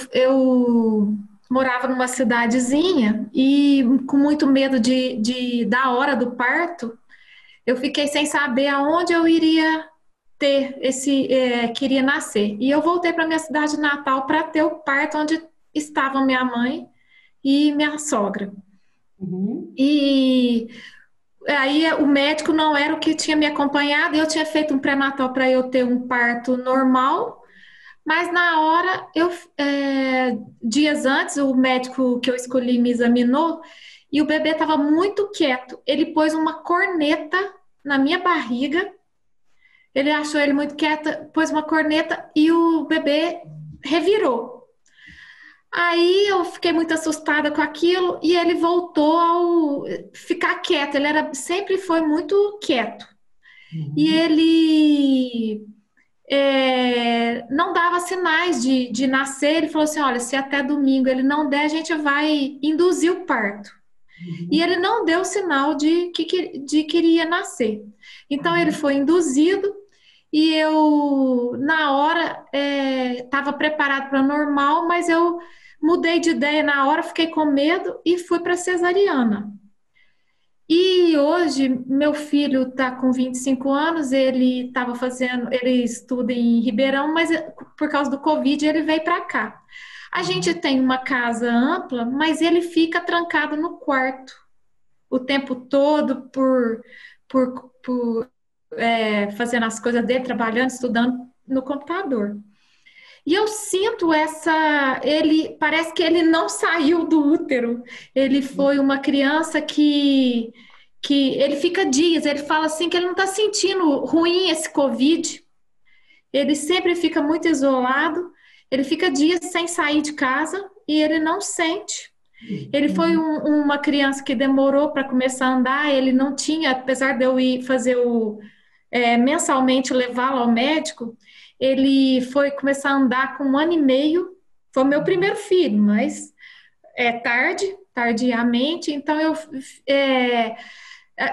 morava numa cidadezinha e com muito medo da hora do parto, eu fiquei sem saber aonde eu iria queria nascer. E eu voltei para minha cidade natal para ter o parto onde estavam minha mãe e minha sogra. Uhum. E aí o médico não era o que tinha me acompanhado, eu tinha feito um pré-natal para eu ter um parto normal, mas na hora, dias antes, o médico que eu escolhi me examinou e o bebê estava muito quieto. Ele pôs uma corneta na minha barriga, ele achou ele muito quieto, pôs uma corneta e o bebê revirou. Aí eu fiquei muito assustada com aquilo e ele voltou a ficar quieto. Ele sempre foi muito quieto. Uhum. E ele não dava sinais de nascer. Ele falou assim, olha, se até domingo ele não der, a gente vai induzir o parto. Uhum. E ele não deu sinal de que iria nascer. Então ele foi induzido e eu, na hora, estava preparado para normal, mas eu mudei de ideia na hora, fiquei com medo e fui para cesariana. E hoje, meu filho está com 25 anos, ele estuda em Ribeirão, mas por causa do Covid ele veio para cá. A gente tem uma casa ampla, mas ele fica trancado no quarto o tempo todo fazendo as coisas dele, trabalhando, estudando no computador. E eu sinto ele parece que ele não saiu do útero. Ele foi uma criança que ele fica dias, ele fala assim que ele não está sentindo ruim esse Covid. Ele sempre fica muito isolado, ele fica dias sem sair de casa e ele não sente. Ele foi uma criança que demorou para começar a andar, ele não tinha, apesar de eu ir fazer mensalmente levá-lo ao médico, ele foi começar a andar com 1 ano e meio, foi o meu primeiro filho, mas tardiamente, então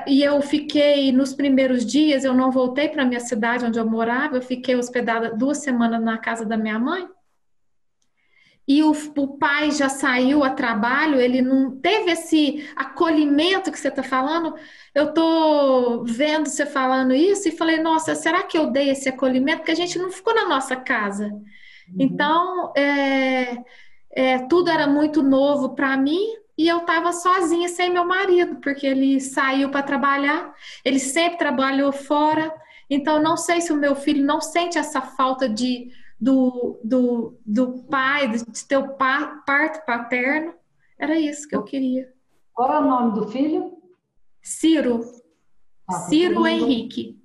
eu fiquei, nos primeiros dias, eu não voltei para a minha cidade onde eu morava, eu fiquei hospedada 2 semanas na casa da minha mãe, e o pai já saiu a trabalho, ele não teve esse acolhimento que você está falando. Eu estou vendo você falando isso e falei, nossa, será que eu dei esse acolhimento? Porque a gente não ficou na nossa casa. Então, tudo era muito novo para mim e eu estava sozinha, sem meu marido, porque ele saiu para trabalhar, ele sempre trabalhou fora. Então, não sei se o meu filho não sente essa falta do pai, de ter o parto paterno. Era isso que eu queria. Qual é o nome do filho? Ciro. Ciro Henrique.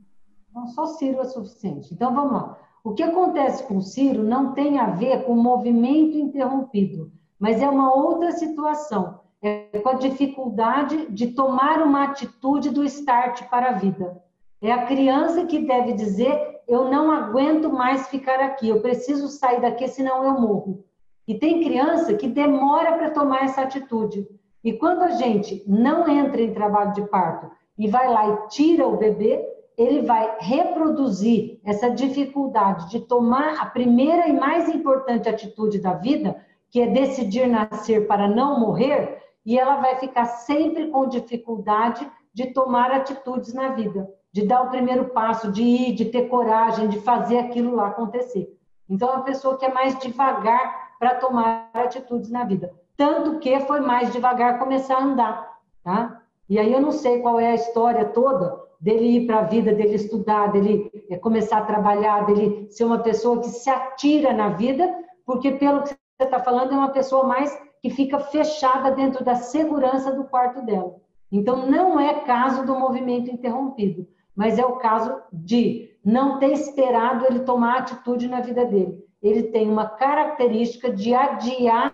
Não, só Ciro é suficiente. Então, vamos lá. O que acontece com o Ciro não tem a ver com o movimento interrompido, mas é uma outra situação. É com a dificuldade de tomar uma atitude do start para a vida. É a criança que deve dizer, eu não aguento mais ficar aqui, eu preciso sair daqui, senão eu morro. E tem criança que demora para tomar essa atitude. E quando a gente não entra em trabalho de parto e vai lá e tira o bebê, ele vai reproduzir essa dificuldade de tomar a primeira e mais importante atitude da vida, que é decidir nascer para não morrer, e ela vai ficar sempre com dificuldade de tomar atitudes na vida, de dar o primeiro passo, de ir, de ter coragem, de fazer aquilo lá acontecer. Então, é uma pessoa que é mais devagar para tomar atitudes na vida. Tanto que foi mais devagar começar a andar, tá? E aí eu não sei qual é a história toda, dele ir para a vida, dele estudar, dele começar a trabalhar, dele ser uma pessoa que se atira na vida, porque pelo que você está falando, é uma pessoa mais que fica fechada dentro da segurança do quarto dela. Então, não é caso do movimento interrompido, mas é o caso de não ter esperado ele tomar atitude na vida dele. Ele tem uma característica de adiar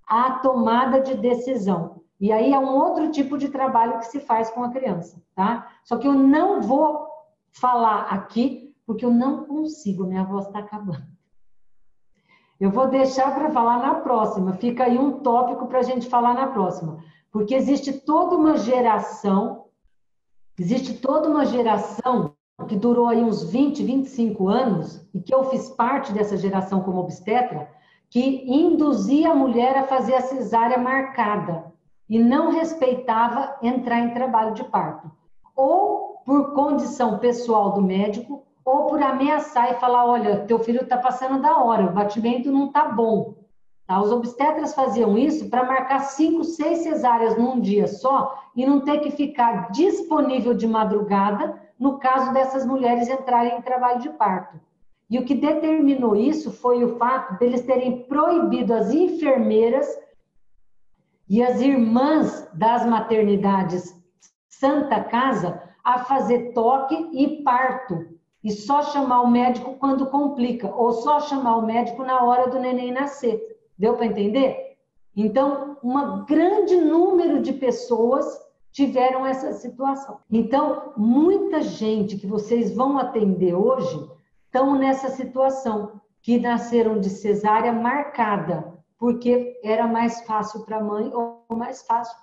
a tomada de decisão. E aí é um outro tipo de trabalho que se faz com a criança, tá? Só que eu não vou falar aqui, porque eu não consigo, minha voz está acabando. Eu vou deixar para falar na próxima. Fica aí um tópico para a gente falar na próxima. Porque existe toda uma geração que durou aí uns 20, 25 anos, e que eu fiz parte dessa geração como obstetra, que induzia a mulher a fazer a cesárea marcada e não respeitava entrar em trabalho de parto. Ou por condição pessoal do médico, ou por ameaçar e falar, olha, teu filho está passando da hora, o batimento não está bom. Tá? Os obstetras faziam isso para marcar 5, 6 cesáreas num dia só e não ter que ficar disponível de madrugada no caso dessas mulheres entrarem em trabalho de parto. E o que determinou isso foi o fato deles terem proibido as enfermeiras e as irmãs das maternidades Santa Casa a fazer toque e parto. E só chamar o médico quando complica, ou só chamar o médico na hora do neném nascer. Deu para entender? Então, um grande número de pessoas tiveram essa situação. Então, muita gente que vocês vão atender hoje estão nessa situação, que nasceram de cesárea marcada, porque era mais fácil para a mãe ou mais fácil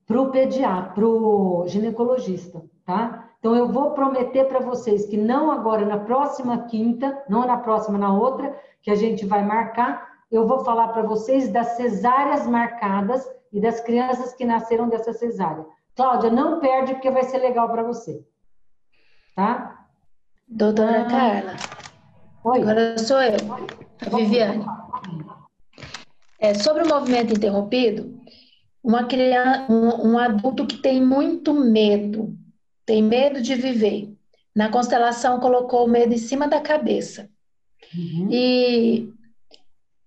para o pediatra, para o ginecologista, tá? Então, eu vou prometer para vocês que não agora, na próxima quinta, não na próxima, na outra, que a gente vai marcar, eu vou falar para vocês das cesáreas marcadas e das crianças que nasceram dessa cesárea. Cláudia, não perde, porque vai ser legal para você. Tá? Doutora Carla. Oi. Agora sou eu, a Viviane. Sobre o movimento interrompido, uma criança, um adulto que tem muito medo, tem medo de viver. Na constelação colocou o medo em cima da cabeça. Uhum. E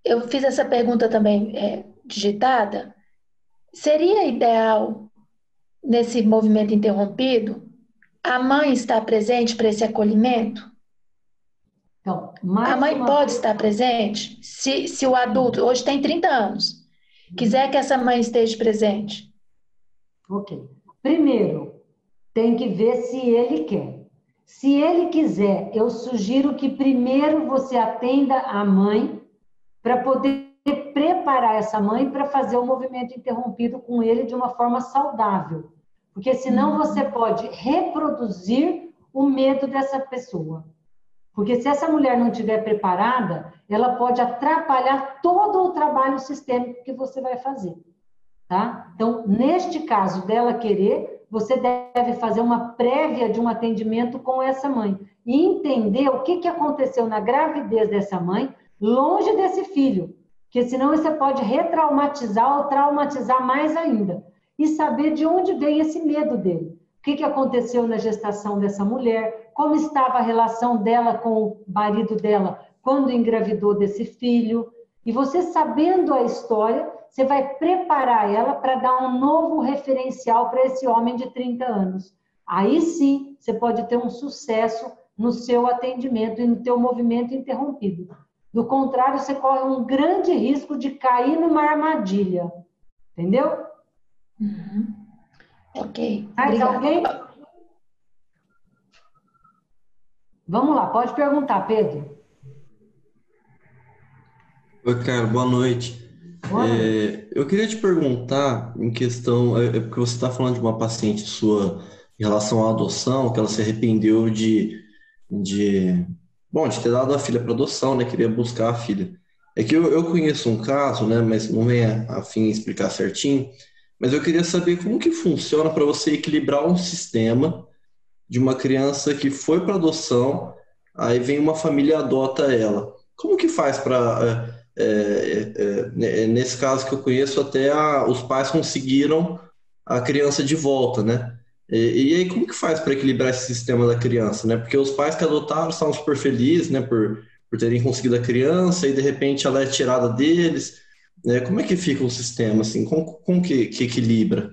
eu fiz essa pergunta também digitada. Seria ideal, nesse movimento interrompido, a mãe estar presente para esse acolhimento? Então, a mãe pode estar presente? Se o adulto, hoje tem 30 anos, quiser que essa mãe esteja presente? Ok. Primeiro, tem que ver se ele quer. Se ele quiser, eu sugiro que primeiro você atenda a mãe para poder preparar essa mãe para fazer o movimento interrompido com ele de uma forma saudável. Porque senão você pode reproduzir o medo dessa pessoa. Porque se essa mulher não estiver preparada, ela pode atrapalhar todo o trabalho sistêmico que você vai fazer. Tá? Então, neste caso dela querer, você deve fazer uma prévia de um atendimento com essa mãe e entender o que aconteceu na gravidez dessa mãe, longe desse filho, porque senão você pode retraumatizar ou traumatizar mais ainda. E saber de onde vem esse medo dele. O que aconteceu na gestação dessa mulher, como estava a relação dela com o marido dela quando engravidou desse filho. E você sabendo a história, você vai preparar ela para dar um novo referencial para esse homem de 30 anos. Aí sim, você pode ter um sucesso no seu atendimento e no teu movimento interrompido. Do contrário, você corre um grande risco de cair numa armadilha. Entendeu? Uhum. Ok. Mais Obrigada. alguém? Vamos lá, pode perguntar, Pedro. Oi, cara, boa noite. Eu queria te perguntar em questão, porque você está falando de uma paciente sua em relação à adoção, que ela se arrependeu de ter dado a filha para adoção, né? Queria buscar a filha. É que eu conheço um caso, né? Mas não vem a fim explicar certinho. Mas eu queria saber como que funciona para você equilibrar um sistema de uma criança que foi para adoção, aí vem uma família e adota ela. Como que faz para... nesse caso que eu conheço, até os pais conseguiram a criança de volta, né? E aí, como que faz para equilibrar esse sistema da criança, né? Porque os pais que adotaram estavam super felizes, né, por terem conseguido a criança, e de repente ela é tirada deles, né? Como é que fica o sistema, assim? Como que equilibra?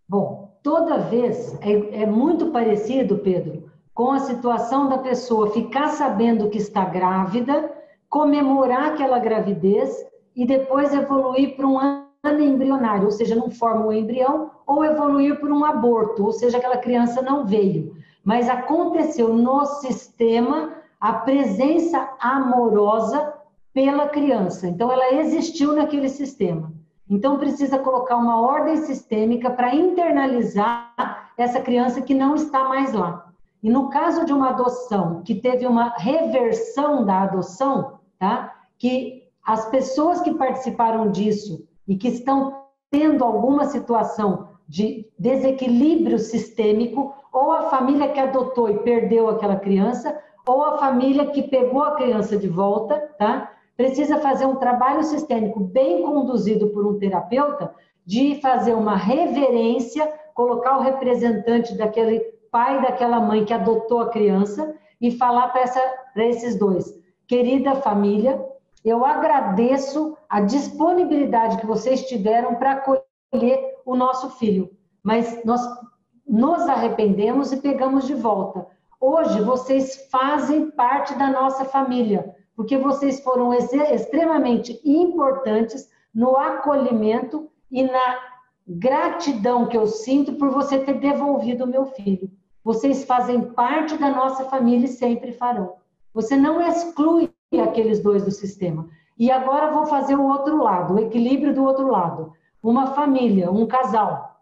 Bom, toda vez é muito parecido, Pedro, com a situação da pessoa ficar sabendo que está grávida, comemorar aquela gravidez e depois evoluir para um ano embrionário, ou seja, não forma o embrião, ou evoluir para um aborto, ou seja, aquela criança não veio. Mas aconteceu no sistema a presença amorosa pela criança. Então, ela existiu naquele sistema. Então, precisa colocar uma ordem sistêmica para internalizar essa criança que não está mais lá. E no caso de uma adoção, que teve uma reversão da adoção, tá? Que as pessoas que participaram disso e que estão tendo alguma situação de desequilíbrio sistêmico, ou a família que adotou e perdeu aquela criança, ou a família que pegou a criança de volta, tá? Precisa fazer um trabalho sistêmico bem conduzido por um terapeuta, de fazer uma reverência, colocar o representante daquele pai, daquela mãe que adotou a criança e falar para esses dois: querida família, eu agradeço a disponibilidade que vocês tiveram para acolher o nosso filho, mas nós nos arrependemos e pegamos de volta. Hoje vocês fazem parte da nossa família, porque vocês foram extremamente importantes no acolhimento e na gratidão que eu sinto por você ter devolvido o meu filho. Vocês fazem parte da nossa família e sempre farão. Você não exclui aqueles dois do sistema. E agora vou fazer o outro lado, o equilíbrio do outro lado. Uma família, um casal,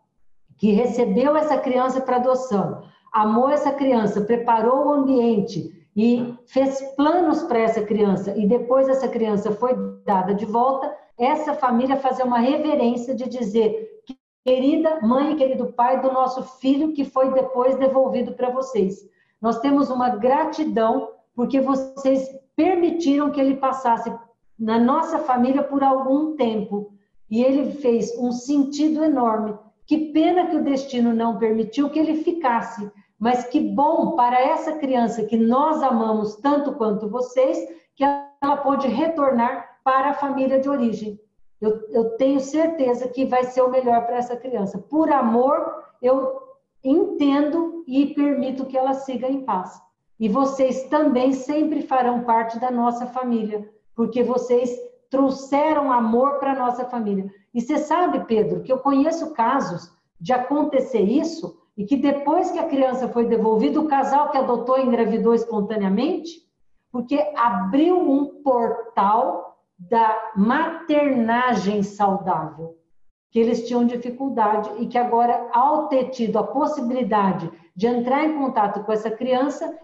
que recebeu essa criança para adoção, amou essa criança, preparou o ambiente e fez planos para essa criança, e depois essa criança foi dada de volta, essa família fazer uma reverência de dizer: querida mãe, querido pai do nosso filho que foi depois devolvido para vocês. Nós temos uma gratidão porque vocês permitiram que ele passasse na nossa família por algum tempo. E ele fez um sentido enorme. Que pena que o destino não permitiu que ele ficasse. Mas que bom para essa criança que nós amamos tanto quanto vocês, que ela pode retornar para a família de origem. Eu tenho certeza que vai ser o melhor para essa criança. Por amor, eu entendo e permito que ela siga em paz. E vocês também sempre farão parte da nossa família, porque vocês trouxeram amor para a nossa família. E você sabe, Pedro, que eu conheço casos de acontecer isso, e que depois que a criança foi devolvida, o casal que adotou engravidou espontaneamente, porque abriu um portal da maternagem saudável, que eles tinham dificuldade e que agora, ao ter tido a possibilidade de entrar em contato com essa criança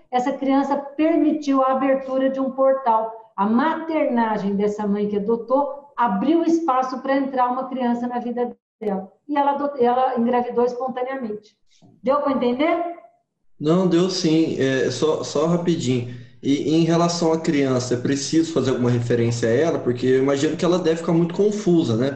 permitiu a abertura de um portal. A maternagem dessa mãe que adotou abriu espaço para entrar uma criança na vida dela. E ela engravidou espontaneamente. Deu para entender? Não, deu sim. Só rapidinho. E em relação à criança, é preciso fazer alguma referência a ela? Porque eu imagino que ela deve ficar muito confusa, né?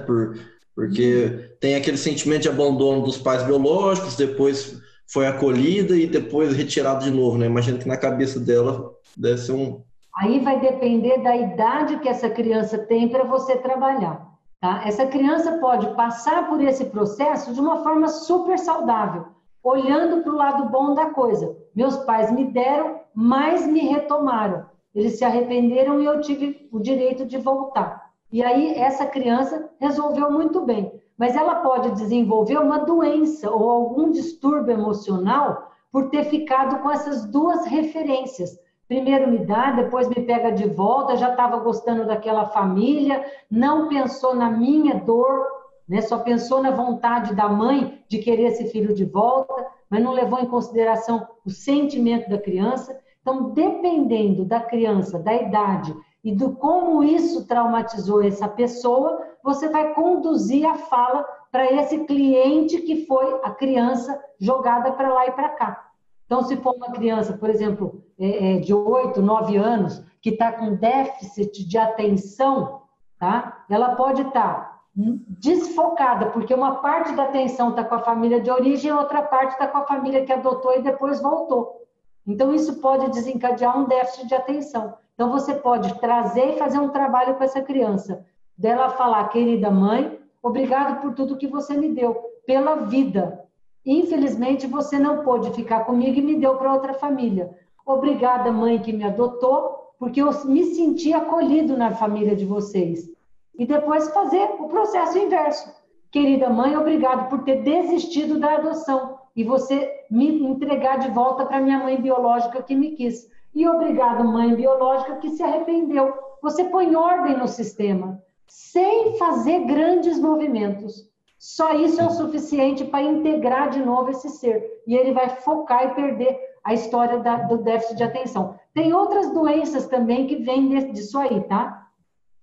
Porque tem aquele sentimento de abandono dos pais biológicos, depois foi acolhida e depois retirada de novo, né? Imagino que na cabeça dela deve ser um... Aí vai depender da idade que essa criança tem para você trabalhar, tá? Essa criança pode passar por esse processo de uma forma super saudável, olhando para o lado bom da coisa. Meus pais me deram, mas me retomaram. Eles se arrependeram e eu tive o direito de voltar. E aí essa criança resolveu muito bem. Mas ela pode desenvolver uma doença ou algum distúrbio emocional por ter ficado com essas duas referências. Primeiro me dá, depois me pega de volta, já estava gostando daquela família, não pensou na minha dor, né? Só pensou na vontade da mãe de querer esse filho de volta, mas não levou em consideração o sentimento da criança. Então, dependendo da criança, da idade e do como isso traumatizou essa pessoa, você vai conduzir a fala para esse cliente que foi a criança jogada para lá e para cá. Então, se for uma criança, por exemplo, de 8, 9 anos, que está com déficit de atenção, tá? Ela pode estar desfocada, porque uma parte da atenção está com a família de origem, outra parte está com a família que adotou e depois voltou. Então, isso pode desencadear um déficit de atenção. Então, você pode trazer e fazer um trabalho com essa criança, dela falar, querida mãe, obrigado por tudo que você me deu, pela vida. Infelizmente, você não pôde ficar comigo e me deu para outra família. Obrigada, mãe, que me adotou, porque eu me senti acolhido na família de vocês. E depois fazer o processo inverso. Querida mãe, obrigado por ter desistido da adoção e você me entregar de volta para minha mãe biológica que me quis. E obrigado, mãe biológica, que se arrependeu. Você põe ordem no sistema, sem fazer grandes movimentos. Só isso é o suficiente para integrar de novo esse ser. E ele vai focar e perder a história do déficit de atenção. Tem outras doenças também que vêm disso aí, tá?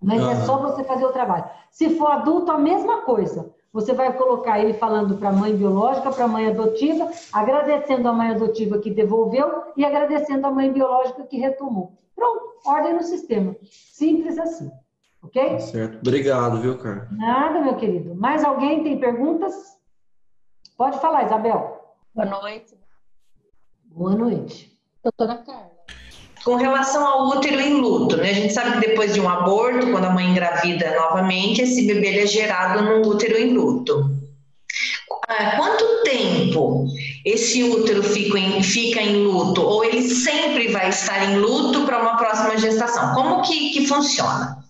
Mas é só você fazer o trabalho. Se for adulto, a mesma coisa. Você vai colocar ele falando para a mãe biológica, para a mãe adotiva, agradecendo a mãe adotiva que devolveu e agradecendo a mãe biológica que retomou. Pronto, ordem no sistema. Simples assim. Ok? Tá certo. Obrigado, viu, Carla? Nada, meu querido. Mais alguém tem perguntas? Pode falar, Isabel. Boa noite. Boa noite. Doutora Carla. Com relação ao útero em luto, né? A gente sabe que depois de um aborto, quando a mãe engravida novamente, esse bebê ele é gerado num útero em luto. Quanto tempo esse útero fica em luto? Ou ele sempre vai estar em luto para uma próxima gestação? Como que funciona?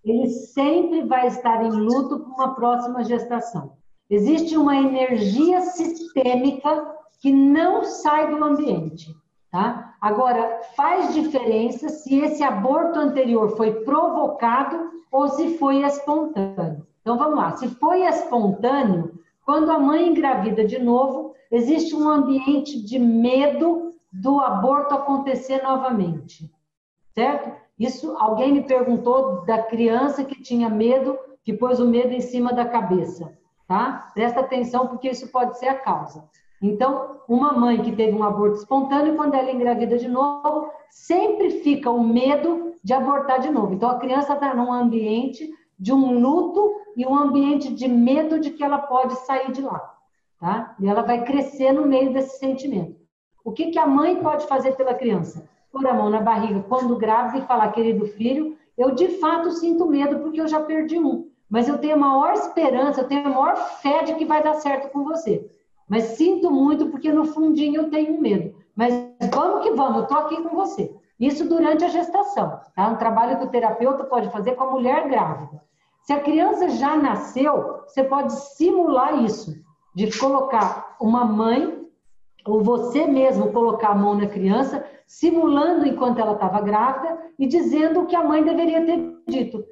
Ele sempre vai estar em luto para uma próxima gestação. Existe uma energia sistêmica que não sai do ambiente. Tá? Agora, faz diferença se esse aborto anterior foi provocado ou se foi espontâneo. Então, vamos lá. Se foi espontâneo, quando a mãe engravida de novo, existe um ambiente de medo do aborto acontecer novamente. Certo? Isso, alguém me perguntou da criança que tinha medo, que pôs o medo em cima da cabeça. Tá? Presta atenção, porque isso pode ser a causa. Então, uma mãe que teve um aborto espontâneo, quando ela engravida de novo, sempre fica o medo de abortar de novo. Então, a criança está num ambiente de um luto e um ambiente de medo de que ela pode sair de lá. Tá? E ela vai crescer no meio desse sentimento. O que a mãe pode fazer pela criança? Pôr a mão na barriga quando grávida e falar, querido filho, eu de fato sinto medo porque eu já perdi um. Mas eu tenho a maior esperança, eu tenho a maior fé de que vai dar certo com você. Mas sinto muito porque no fundinho eu tenho medo. Mas vamos que vamos, eu estou aqui com você. Isso durante a gestação. Tá? Um trabalho que o terapeuta pode fazer com a mulher grávida. Se a criança já nasceu, você pode simular isso. De colocar uma mãe, ou você mesmo colocar a mão na criança, simulando enquanto ela estava grávida e dizendo o que a mãe deveria ter dito.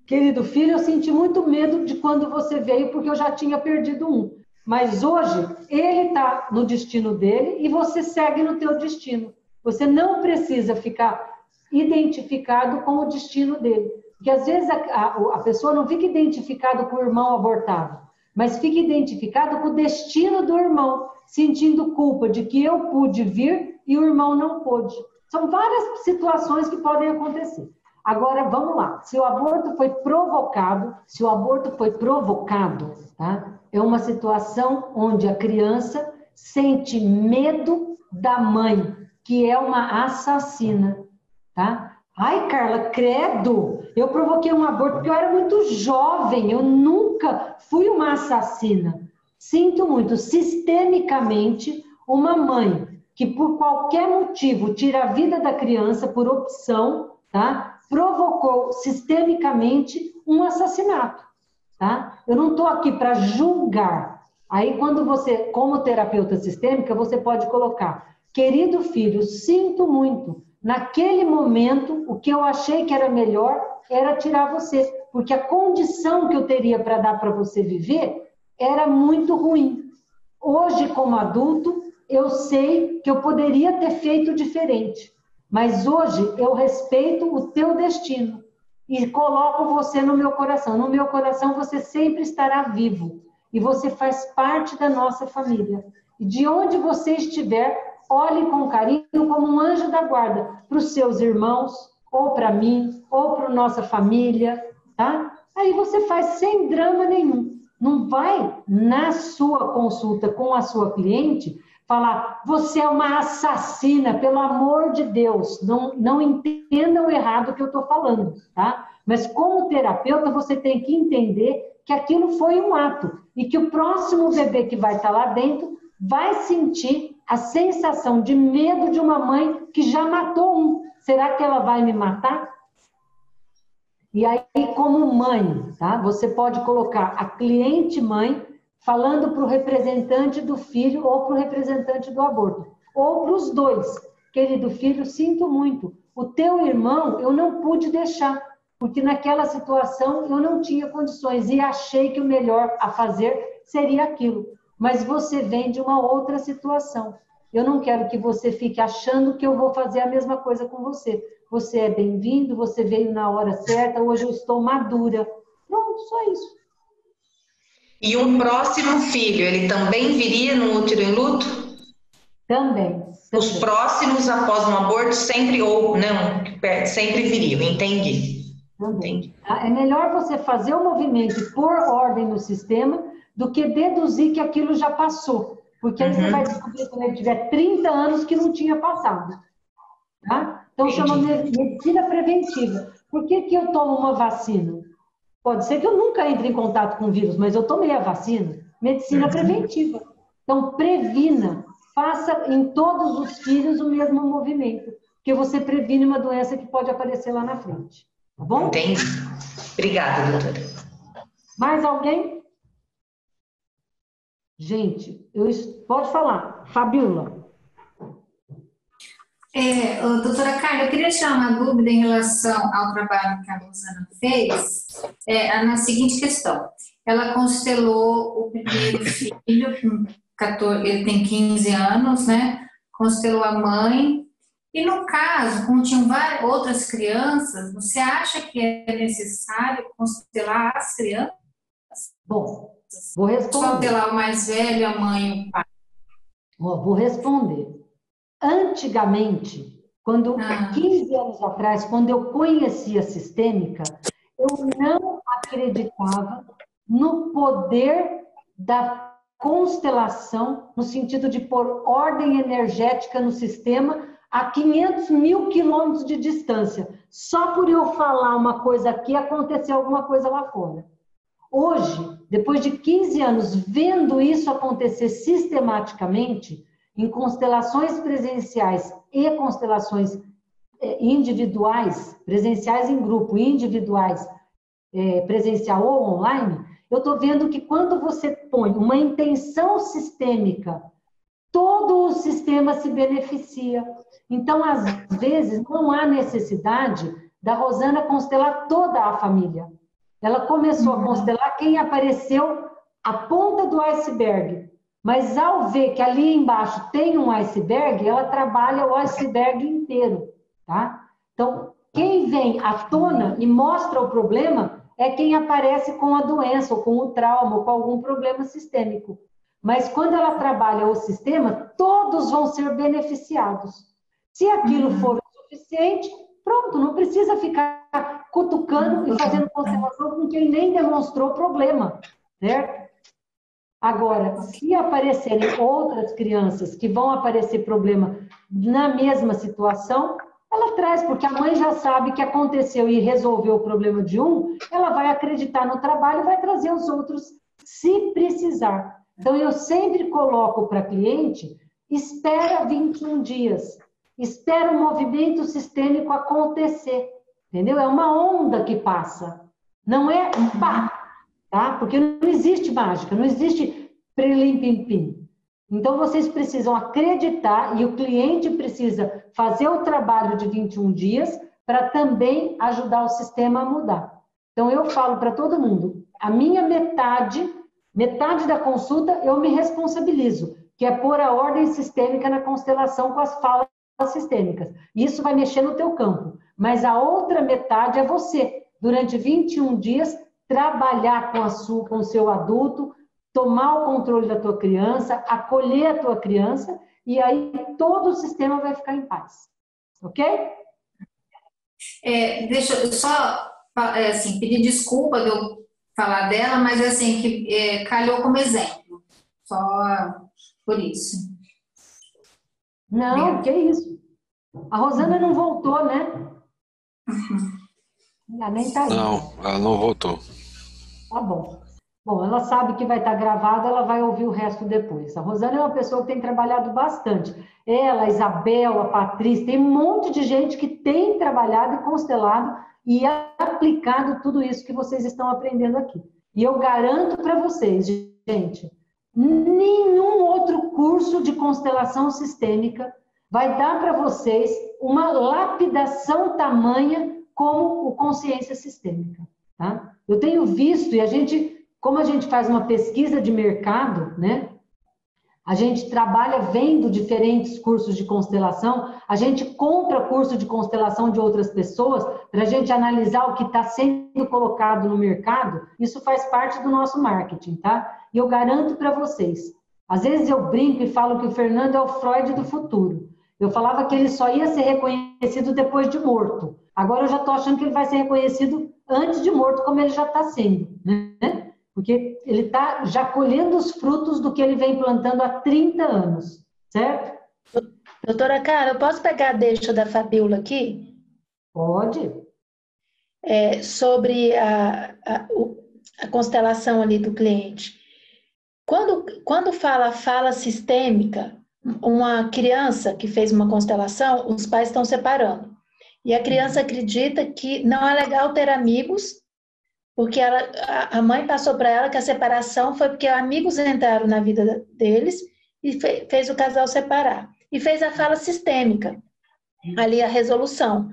Querido filho, eu senti muito medo de quando você veio porque eu já tinha perdido um. Mas hoje, ele está no destino dele e você segue no teu destino. Você não precisa ficar identificado com o destino dele. Porque às vezes a pessoa não fica identificada com o irmão abortado, mas fica identificado com o destino do irmão, sentindo culpa de que eu pude vir e o irmão não pôde. São várias situações que podem acontecer. Agora, vamos lá. Se o aborto foi provocado, tá? É uma situação onde a criança sente medo da mãe, que é uma assassina, tá? Ai, Carla, credo! Eu provoquei um aborto porque eu era muito jovem, eu nunca fui uma assassina. Sinto muito. Sistemicamente, uma mãe que por qualquer motivo tira a vida da criança por opção, tá? Provocou sistemicamente um assassinato, tá? Eu não estou aqui para julgar. Aí, quando você, como terapeuta sistêmica, você pode colocar, querido filho, sinto muito. Naquele momento, o que eu achei que era melhor era tirar você, porque a condição que eu teria para dar para você viver era muito ruim. Hoje, como adulto, eu sei que eu poderia ter feito diferente. Mas hoje eu respeito o teu destino e coloco você no meu coração. No meu coração você sempre estará vivo e você faz parte da nossa família. E de onde você estiver, olhe com carinho como um anjo da guarda para os seus irmãos, ou para mim, ou para nossa família, tá? Aí você faz sem drama nenhum. Não vai, na sua consulta com a sua cliente, falar, você é uma assassina, pelo amor de Deus. Não entendam errado o que eu estou falando, tá? Mas como terapeuta, você tem que entender que aquilo foi um ato e que o próximo bebê que vai estar lá dentro vai sentir a sensação de medo de uma mãe que já matou um. Será que ela vai me matar? E aí, como mãe, tá? Você pode colocar a cliente mãe falando para o representante do filho ou para o representante do aborto. Ou para os dois. Querido filho, sinto muito. O teu irmão eu não pude deixar, porque naquela situação eu não tinha condições e achei que o melhor a fazer seria aquilo. Mas você vem de uma outra situação. Eu não quero que você fique achando que eu vou fazer a mesma coisa com você. Você é bem-vindo, você veio na hora certa, hoje eu estou madura. Pronto, só isso. E um próximo filho, ele também viria no útero em luto? Também. Os próximos após um aborto sempre ou não, sempre viriam, entendi. Entendi. É melhor você fazer o movimento e pôr ordem no sistema do que deduzir que aquilo já passou. Porque aí você vai descobrir quando ele tiver 30 anos que não tinha passado. Tá? Então chama medicina preventiva. Por que eu tomo uma vacina? Pode ser que eu nunca entre em contato com o vírus, mas eu tomei a vacina. Medicina preventiva. Então previna. Faça em todos os filhos o mesmo movimento. Porque você previne uma doença que pode aparecer lá na frente. Tá bom? Entendi. Obrigada, doutora. Mais alguém? Gente, pode falar. Fabiola. Doutora Carla, eu queria tirar uma dúvida em relação ao trabalho que a Rosana fez, na seguinte questão. Ela constelou o primeiro filho, com 14, ele tem 15 anos, né? Constelou a mãe. E no caso, como tinham várias outras crianças, você acha que é necessário constelar as crianças? Bom, vou responder. Constelar o mais velho, a mãe e o pai. Vou responder. Antigamente, 15 anos atrás, quando eu conhecia a sistêmica, eu não acreditava no poder da constelação, no sentido de pôr ordem energética no sistema a 500 mil quilômetros de distância. Só por eu falar uma coisa aqui, aconteceu alguma coisa lá fora. Hoje, depois de 15 anos, vendo isso acontecer sistematicamente, em constelações presenciais e constelações individuais, presenciais em grupo, individuais, presencial ou online, eu estou vendo que quando você põe uma intenção sistêmica, todo o sistema se beneficia. Então, às vezes, não há necessidade da Rosana constelar toda a família. Ela começou a constelar quem apareceu a ponta do iceberg. Mas ao ver que ali embaixo tem um iceberg, ela trabalha o iceberg inteiro, tá? Então, quem vem à tona e mostra o problema é quem aparece com a doença, ou com o trauma, ou com algum problema sistêmico. Mas quando ela trabalha o sistema, todos vão ser beneficiados. Se aquilo for o suficiente, pronto, não precisa ficar cutucando e fazendo constelação com quem nem demonstrou o problema, certo? Agora, se aparecerem outras crianças que vão aparecer problema na mesma situação, ela traz, porque a mãe já sabe que aconteceu e resolveu o problema de um, ela vai acreditar no trabalho e vai trazer os outros se precisar. Então, eu sempre coloco para cliente, espera 21 dias, espera o movimento sistêmico acontecer, entendeu? É uma onda que passa, não é pá, tá? Porque não existe mágica, não existe prelim-pim-pim. Então, vocês precisam acreditar e o cliente precisa fazer o trabalho de 21 dias para também ajudar o sistema a mudar. Então, eu falo para todo mundo, a minha metade da consulta eu me responsabilizo, que é pôr a ordem sistêmica na constelação com as falas sistêmicas. Isso vai mexer no teu campo. Mas a outra metade é você, durante 21 dias, trabalhar com o seu adulto, tomar o controle da tua criança, acolher a tua criança, e aí todo o sistema vai ficar em paz. Ok? Deixa eu só assim, pedir desculpa de eu falar dela, mas assim, que calhou como exemplo. Só por isso. Não, que isso. A Rosana não voltou, né? Ela nem tá aí. Não, ela não voltou. Tá bom. Bom, ela sabe que vai estar gravado, ela vai ouvir o resto depois. A Rosana é uma pessoa que tem trabalhado bastante. Ela, a Isabel, a Patrícia, tem um monte de gente que tem trabalhado e constelado e aplicado tudo isso que vocês estão aprendendo aqui. E eu garanto para vocês, gente, nenhum outro curso de constelação sistêmica vai dar para vocês uma lapidação tamanha como o consciência sistêmica, tá? Eu tenho visto, e como a gente faz uma pesquisa de mercado, né? A gente trabalha vendo diferentes cursos de constelação, a gente compra curso de constelação de outras pessoas para a gente analisar o que está sendo colocado no mercado. Isso faz parte do nosso marketing, tá? E eu garanto para vocês, às vezes eu brinco e falo que o Fernando é o Freud do futuro. Eu falava que ele só ia ser reconhecido depois de morto. Agora eu já estou achando que ele vai ser reconhecido antes de morto, como ele já está sendo, né? Porque ele está já colhendo os frutos do que ele vem plantando há 30 anos, certo? Doutora Carla, eu posso pegar a deixa da Fabiola aqui? Pode. Sobre a constelação ali do cliente. Quando fala sistêmica, uma criança que fez uma constelação, os pais estão separando. E a criança acredita que não é legal ter amigos, porque a mãe passou para ela que a separação foi porque amigos entraram na vida deles e fez o casal separar. E fez a fala sistêmica, ali a resolução,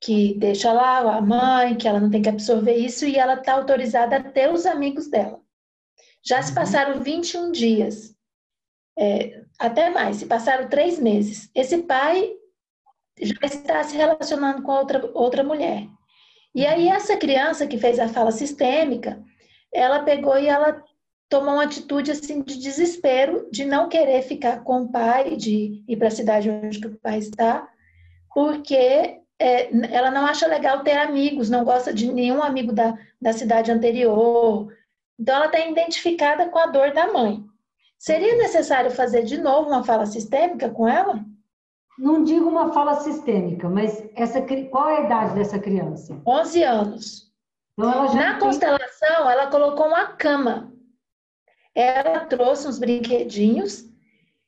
que deixa lá a mãe, que ela não tem que absorver isso e ela está autorizada a ter os amigos dela. Já se passaram 21 dias, até mais, se passaram 3 meses. Esse pai já está se relacionando com outra mulher. E aí essa criança que fez a fala sistêmica, ela pegou e ela tomou uma atitude assim de desespero, de não querer ficar com o pai, de ir para a cidade onde o pai está, porque ela não acha legal ter amigos, não gosta de nenhum amigo da cidade anterior. Então ela está identificada com a dor da mãe. Seria necessário fazer de novo uma fala sistêmica com ela? Não digo uma fala sistêmica, mas qual é a idade dessa criança? 11 anos. Então ela Na constelação, ela colocou uma cama. Ela trouxe uns brinquedinhos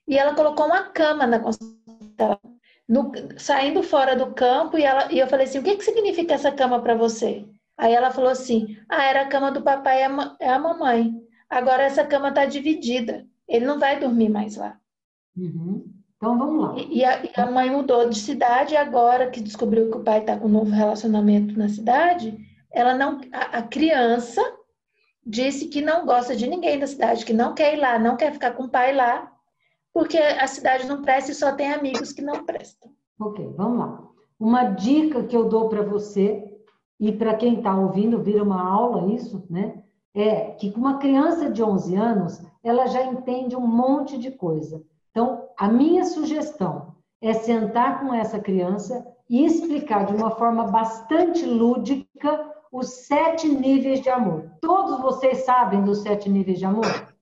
e ela colocou uma cama na constelação. Saindo fora do campo, e eu falei assim, o que significa essa cama para você? Aí ela falou assim, era a cama do papai e a mamãe. Agora essa cama está dividida. Ele não vai dormir mais lá. Uhum. Então, vamos lá. E a mãe mudou de cidade e agora que descobriu que o pai está com um novo relacionamento na cidade, a criança disse que não gosta de ninguém da cidade, que não quer ir lá, não quer ficar com o pai lá, porque a cidade não presta e só tem amigos que não prestam. Ok, vamos lá. Uma dica que eu dou para você, e para quem está ouvindo, vira uma aula isso, né? É que uma criança de 11 anos, ela já entende um monte de coisa. Então, a minha sugestão é sentar com essa criança e explicar de uma forma bastante lúdica os 7 níveis de amor. Todos vocês sabem dos 7 níveis de amor?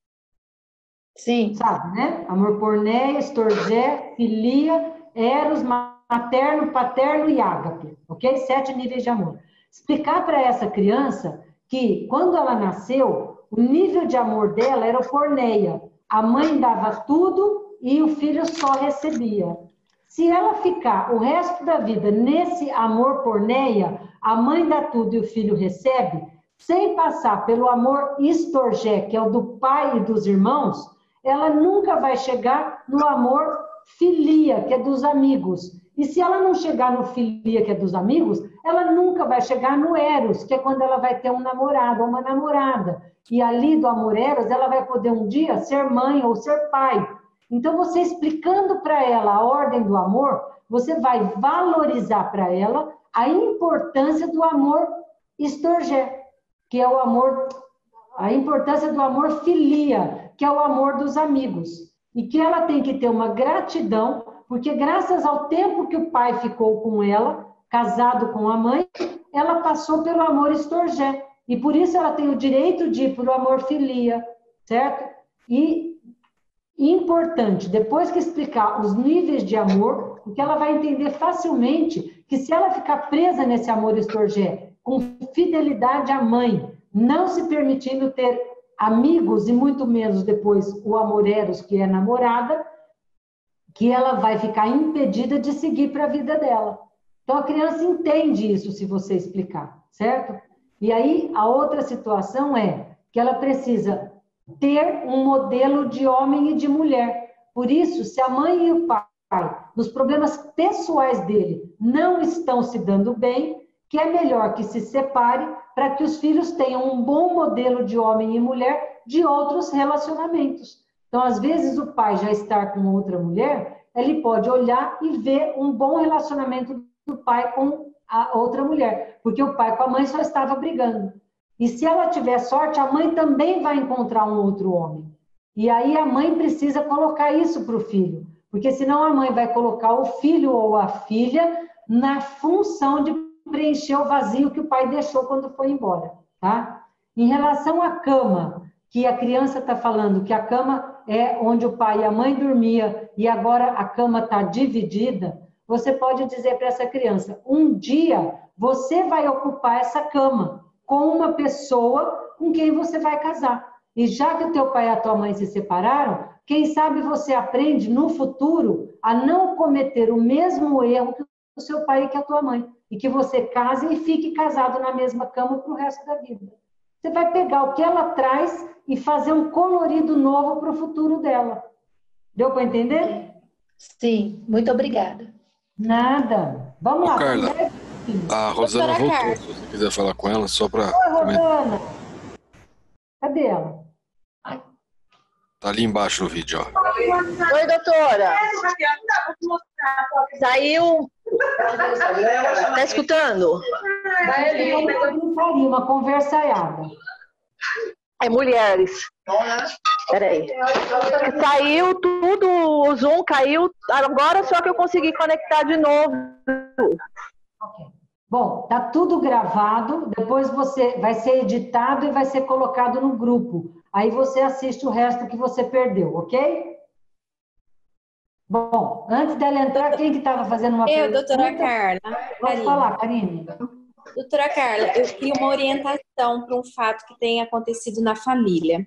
Sim. Sabe, né? Amor porneia, estorgé, filia, eros, materno, paterno e ágape. Ok? 7 níveis de amor. Explicar para essa criança que, quando ela nasceu, o nível de amor dela era o porneia. A mãe dava tudo e o filho só recebia. Se ela ficar o resto da vida nesse amor porneia, a mãe dá tudo e o filho recebe, sem passar pelo amor estorgé, que é o do pai e dos irmãos, ela nunca vai chegar no amor filia, que é dos amigos. E se ela não chegar no filia, que é dos amigos, ela nunca vai chegar no eros, que é quando ela vai ter um namorado ou uma namorada. E ali do amor eros, ela vai poder um dia ser mãe ou ser pai. Então, você explicando para ela a ordem do amor, você vai valorizar para ela a importância do amor estorgé, que é o amor, a importância do amor filia, que é o amor dos amigos. E que ela tem que ter uma gratidão, porque graças ao tempo que o pai ficou com ela, casado com a mãe, ela passou pelo amor estorgé. E por isso ela tem o direito de ir para o amor filia, certo? E importante, depois que explicar os níveis de amor, porque ela vai entender facilmente que se ela ficar presa nesse amor estorgé, com fidelidade à mãe, não se permitindo ter amigos e muito menos depois o amor eros, que é namorada, que ela vai ficar impedida de seguir para a vida dela. Então a criança entende isso se você explicar, certo? E aí a outra situação é que ela precisa ter um modelo de homem e de mulher. Por isso, se a mãe e o pai, nos problemas pessoais dele, não estão se dando bem, que é melhor que se separe para que os filhos tenham um bom modelo de homem e mulher de outros relacionamentos. Então, às vezes, o pai já está com outra mulher, ele pode olhar e ver um bom relacionamento do pai com a outra mulher, porque o pai com a mãe só estava brigando. E se ela tiver sorte, a mãe também vai encontrar um outro homem. E aí a mãe precisa colocar isso para o filho, porque senão a mãe vai colocar o filho ou a filha na função de preencher o vazio que o pai deixou quando foi embora, tá? Em relação à cama, que a criança está falando que a cama é onde o pai e a mãe dormia e agora a cama está dividida, você pode dizer para essa criança, um dia você vai ocupar essa cama com uma pessoa com quem você vai casar. E já que o teu pai e a tua mãe se separaram, quem sabe você aprende no futuro a não cometer o mesmo erro que o seu pai e que a tua mãe. E que você case e fique casado na mesma cama pro resto da vida. Você vai pegar o que ela traz e fazer um colorido novo para o futuro dela. Deu para entender? Sim, muito obrigada. Nada. Vamos lá. Carla, a Rosana voltou. Se você quiser falar com ela, só para... Oi, Rosana. Cadê ela? Tá ali embaixo o vídeo, ó. Oi, doutora. Saiu. Tá escutando? Uma conversaiada. É mulheres. Peraí. Saiu tudo, o Zoom caiu. Agora só que eu consegui conectar de novo. Ok. Bom, tá tudo gravado, depois vai ser editado e vai ser colocado no grupo. Aí você assiste o resto que você perdeu, ok? Bom, antes dela entrar, quem que estava fazendo uma pergunta? Doutora Carla. Pode falar, Karine. Doutora Carla, eu queria uma orientação para um fato que tem acontecido na família.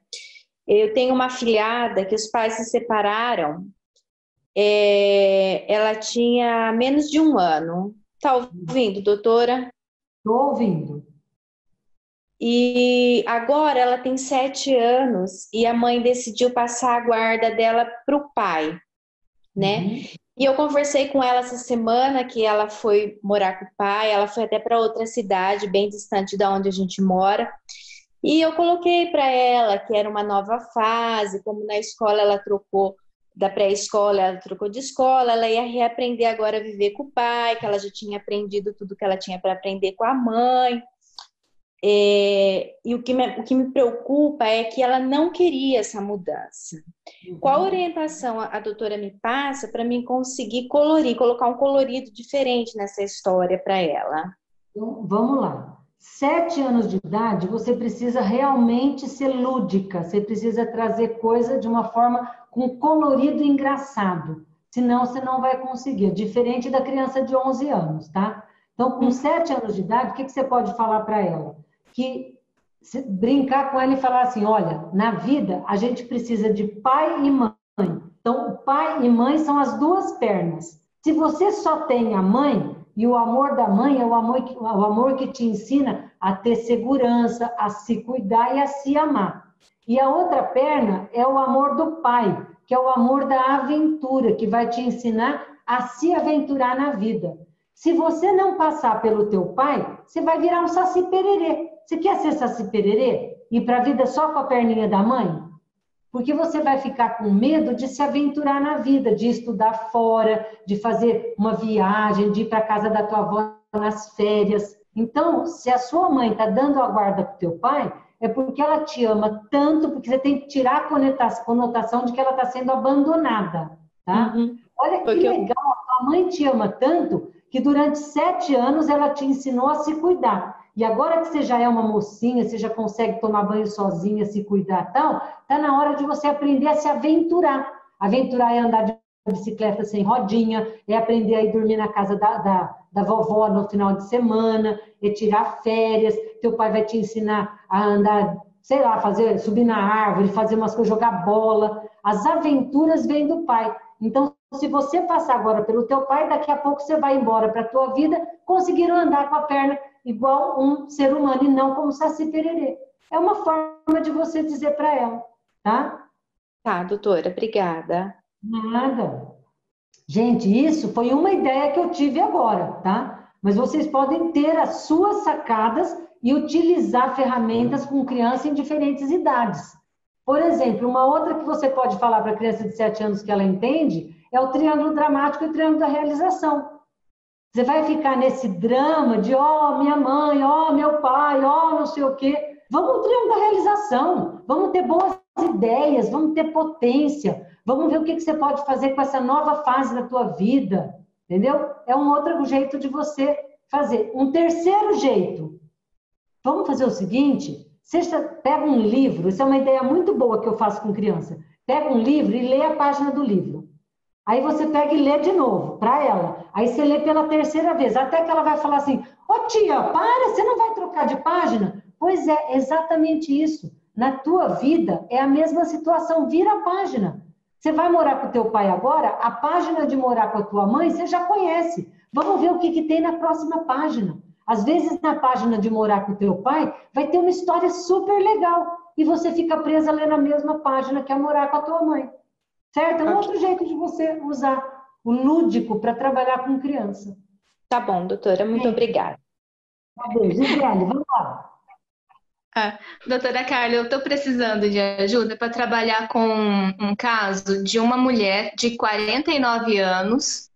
Eu tenho uma afilhada que os pais se separaram, ela tinha menos de 1 ano. Está ouvindo, doutora? Estou ouvindo. E agora ela tem 7 anos e a mãe decidiu passar a guarda dela para o pai, né? E eu conversei com ela essa semana que ela foi morar com o pai, ela foi até para outra cidade, bem distante da onde a gente mora. E eu coloquei para ela que era uma nova fase, como na escola ela trocou da pré-escola, ela trocou de escola, ela ia reaprender agora a viver com o pai, que ela já tinha aprendido tudo que ela tinha para aprender com a mãe. E o que me preocupa é que ela não queria essa mudança. Qual orientação a doutora me passa para mim conseguir colorir, colocar um colorido diferente nessa história para ela? Então, vamos lá. 7 anos de idade, você precisa realmente ser lúdica, você precisa trazer coisa de uma forma com colorido engraçado, senão você não vai conseguir, diferente da criança de 11 anos, tá? Então, com 7 anos de idade, o que você pode falar para ela? Que brincar com ela e falar assim, olha, na vida a gente precisa de pai e mãe. Então, pai e mãe são as duas pernas. Se você só tem a mãe, e o amor da mãe é o amor que te ensina a ter segurança, a se cuidar e a se amar. E a outra perna é o amor do pai, que é o amor da aventura, que vai te ensinar a se aventurar na vida. Se você não passar pelo teu pai, você vai virar um saci-pererê. Você quer ser saci-pererê? Ir para a vida só com a perninha da mãe? Porque você vai ficar com medo de se aventurar na vida, de estudar fora, de fazer uma viagem, de ir para a casa da tua avó nas férias. Então, se a sua mãe está dando a guarda para o teu pai, é porque ela te ama tanto, porque você tem que tirar a conotação de que ela está sendo abandonada, tá? Olha que legal, a tua mãe te ama tanto que durante 7 anos ela te ensinou a se cuidar. E agora que você já é uma mocinha, você já consegue tomar banho sozinha, se cuidar e tal, tá na hora de você aprender a se aventurar. Aventurar é andar de bicicleta sem rodinha, é aprender a ir dormir na casa da vovó no final de semana, é tirar férias, teu pai vai te ensinar a andar, sei lá, subir na árvore, fazer umas coisas, jogar bola. As aventuras vêm do pai. Então, se você passar agora pelo teu pai, daqui a pouco você vai embora para a tua vida, conseguiram andar com a perna igual um ser humano e não como Saci Pererê. É uma forma de você dizer para ela, tá? Tá, doutora, obrigada. Nada. Gente, isso foi uma ideia que eu tive agora, tá? Mas vocês podem ter as suas sacadas e utilizar ferramentas com criança em diferentes idades. Por exemplo, uma outra que você pode falar para a criança de 7 anos que ela entende é o triângulo dramático e o triângulo da realização. Você vai ficar nesse drama de, minha mãe, meu pai, não sei o quê. Vamos ao triângulo da realização, vamos ter boas ideias, vamos ter potência, vamos ver o que você pode fazer com essa nova fase da tua vida, entendeu? É um outro jeito de você fazer. Um terceiro jeito, vamos fazer o seguinte, você pega um livro, isso é uma ideia muito boa que eu faço com criança, pega um livro e lê a página do livro. Aí você pega e lê de novo, para ela. Aí você lê pela terceira vez, até que ela vai falar assim, tia, para, você não vai trocar de página? Pois é, exatamente isso. Na tua vida é a mesma situação, vira a página. Você vai morar com o teu pai agora, a página de morar com a tua mãe você já conhece. Vamos ver o que tem na próxima página. Às vezes na página de morar com o teu pai vai ter uma história super legal e você fica presa lendo a mesma página que é morar com a tua mãe. Certo? É um outro jeito de você usar o lúdico para trabalhar com criança. Tá bom, doutora, muito obrigada. Gisele, vamos lá. Doutora Carla, eu estou precisando de ajuda para trabalhar com um caso de uma mulher de 49 anos,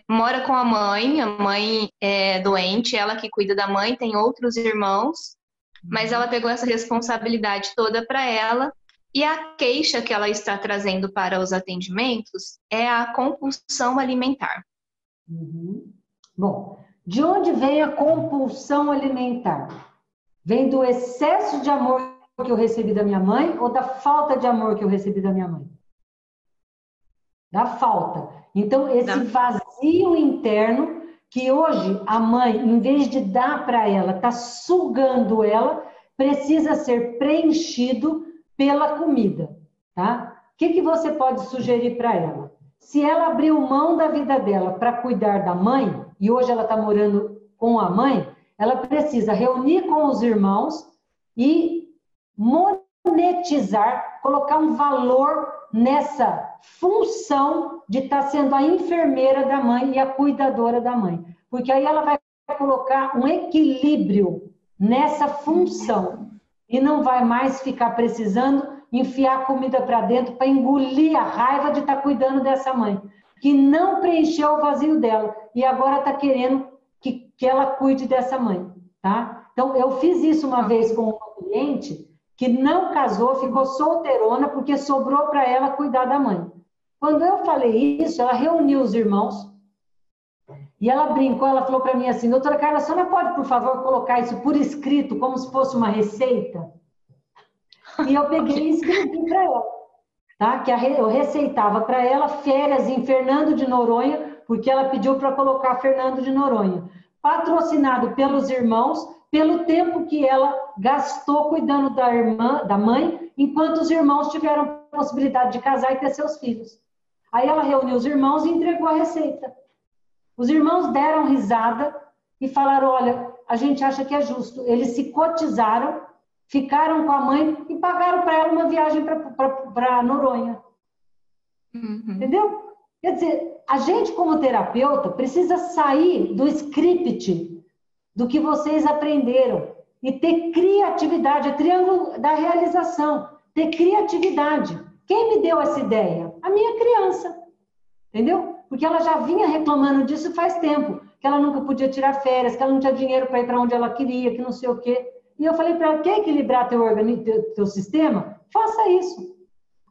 mora com a mãe é doente, ela que cuida da mãe, tem outros irmãos, mas ela pegou essa responsabilidade toda para ela. E a queixa que ela está trazendo para os atendimentos é a compulsão alimentar. Bom, de onde vem a compulsão alimentar? Vem do excesso de amor que eu recebi da minha mãe ou da falta de amor que eu recebi da minha mãe? Da falta. Então, esse vazio interno que hoje a mãe, em vez de dar para ela, está sugando ela, precisa ser preenchido pela comida, tá? O que você pode sugerir para ela? Se ela abriu mão da vida dela para cuidar da mãe, e hoje ela está morando com a mãe, ela precisa reunir com os irmãos e monetizar, colocar um valor nessa função de estar sendo a enfermeira da mãe e a cuidadora da mãe. Porque aí ela vai colocar um equilíbrio nessa função. E não vai mais ficar precisando enfiar comida para dentro para engolir a raiva de estar cuidando dessa mãe, que não preencheu o vazio dela e agora está querendo que ela cuide dessa mãe, tá? Então, eu fiz isso uma vez com uma cliente que não casou, ficou solteirona porque sobrou para ela cuidar da mãe. Quando eu falei isso, ela reuniu os irmãos e ela brincou, ela falou para mim assim, doutora Carla, a senhora pode, por favor, colocar isso por escrito, como se fosse uma receita? E eu peguei e escrevi para ela, tá? Que eu receitava para ela férias em Fernando de Noronha, porque ela pediu para colocar Fernando de Noronha. Patrocinado pelos irmãos, pelo tempo que ela gastou cuidando da mãe, enquanto os irmãos tiveram possibilidade de casar e ter seus filhos. Aí ela reuniu os irmãos e entregou a receita. Os irmãos deram risada e falaram, olha, a gente acha que é justo. Eles se cotizaram, ficaram com a mãe e pagaram para ela uma viagem para Noronha. Entendeu? Quer dizer, a gente como terapeuta precisa sair do script do que vocês aprenderam e ter criatividade, é triângulo da realização, ter criatividade. Quem me deu essa ideia? A minha criança. Entendeu? Porque ela já vinha reclamando disso faz tempo, que ela nunca podia tirar férias, que ela não tinha dinheiro para ir para onde ela queria, que não sei o quê. E eu falei para ela, quer equilibrar teu organismo, teu sistema? Faça isso.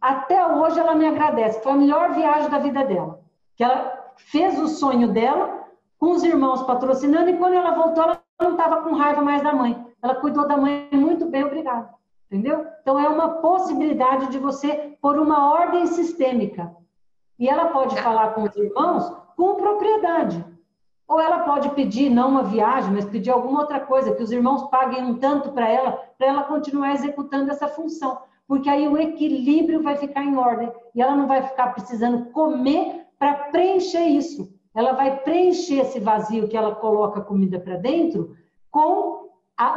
Até hoje ela me agradece, foi a melhor viagem da vida dela. Que ela fez o sonho dela, com os irmãos patrocinando, e quando ela voltou, ela não estava com raiva mais da mãe. Ela cuidou da mãe muito bem, obrigada. Entendeu? Então, é uma possibilidade de você pôr uma ordem sistêmica. E ela pode falar com os irmãos com propriedade. Ou ela pode pedir, não uma viagem, mas pedir alguma outra coisa, que os irmãos paguem um tanto para ela continuar executando essa função. Porque aí o equilíbrio vai ficar em ordem. E ela não vai ficar precisando comer para preencher isso. Ela vai preencher esse vazio que ela coloca comida para dentro com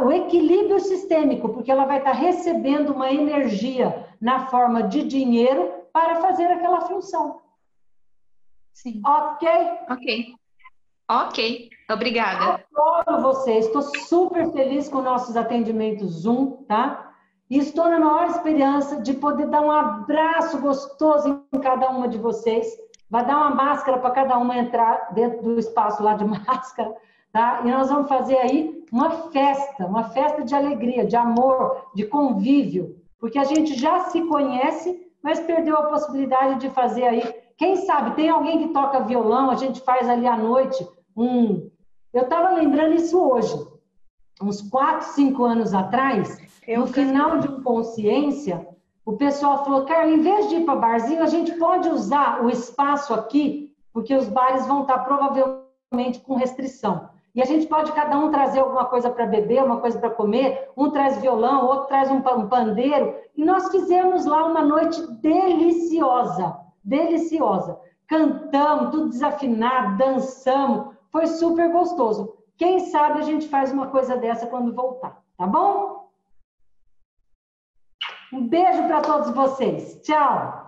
o equilíbrio sistêmico, porque ela vai estar recebendo uma energia na forma de dinheiro para fazer aquela função. Sim. Ok? Ok. Obrigada. Adoro vocês. Estou super feliz com nossos atendimentos Zoom, tá? E estou na maior esperança de poder dar um abraço gostoso em cada uma de vocês. Vai dar uma máscara para cada uma entrar dentro do espaço lá de máscara, tá? E nós vamos fazer aí uma festa de alegria, de amor, de convívio, porque a gente já se conhece, mas perdeu a possibilidade de fazer aí. Quem sabe, tem alguém que toca violão, a gente faz ali à noite Eu estava lembrando isso hoje, uns 4, 5 anos atrás, no final de um Consciência, o pessoal falou, Carla, em vez de ir para barzinho, a gente pode usar o espaço aqui, porque os bares vão estar provavelmente com restrição. E a gente pode cada um trazer alguma coisa para beber, uma coisa para comer, um traz violão, outro traz um pandeiro, e nós fizemos lá uma noite deliciosa. Cantamos, tudo desafinado, dançamos, foi super gostoso. Quem sabe a gente faz uma coisa dessa quando voltar, tá bom? Um beijo para todos vocês. Tchau!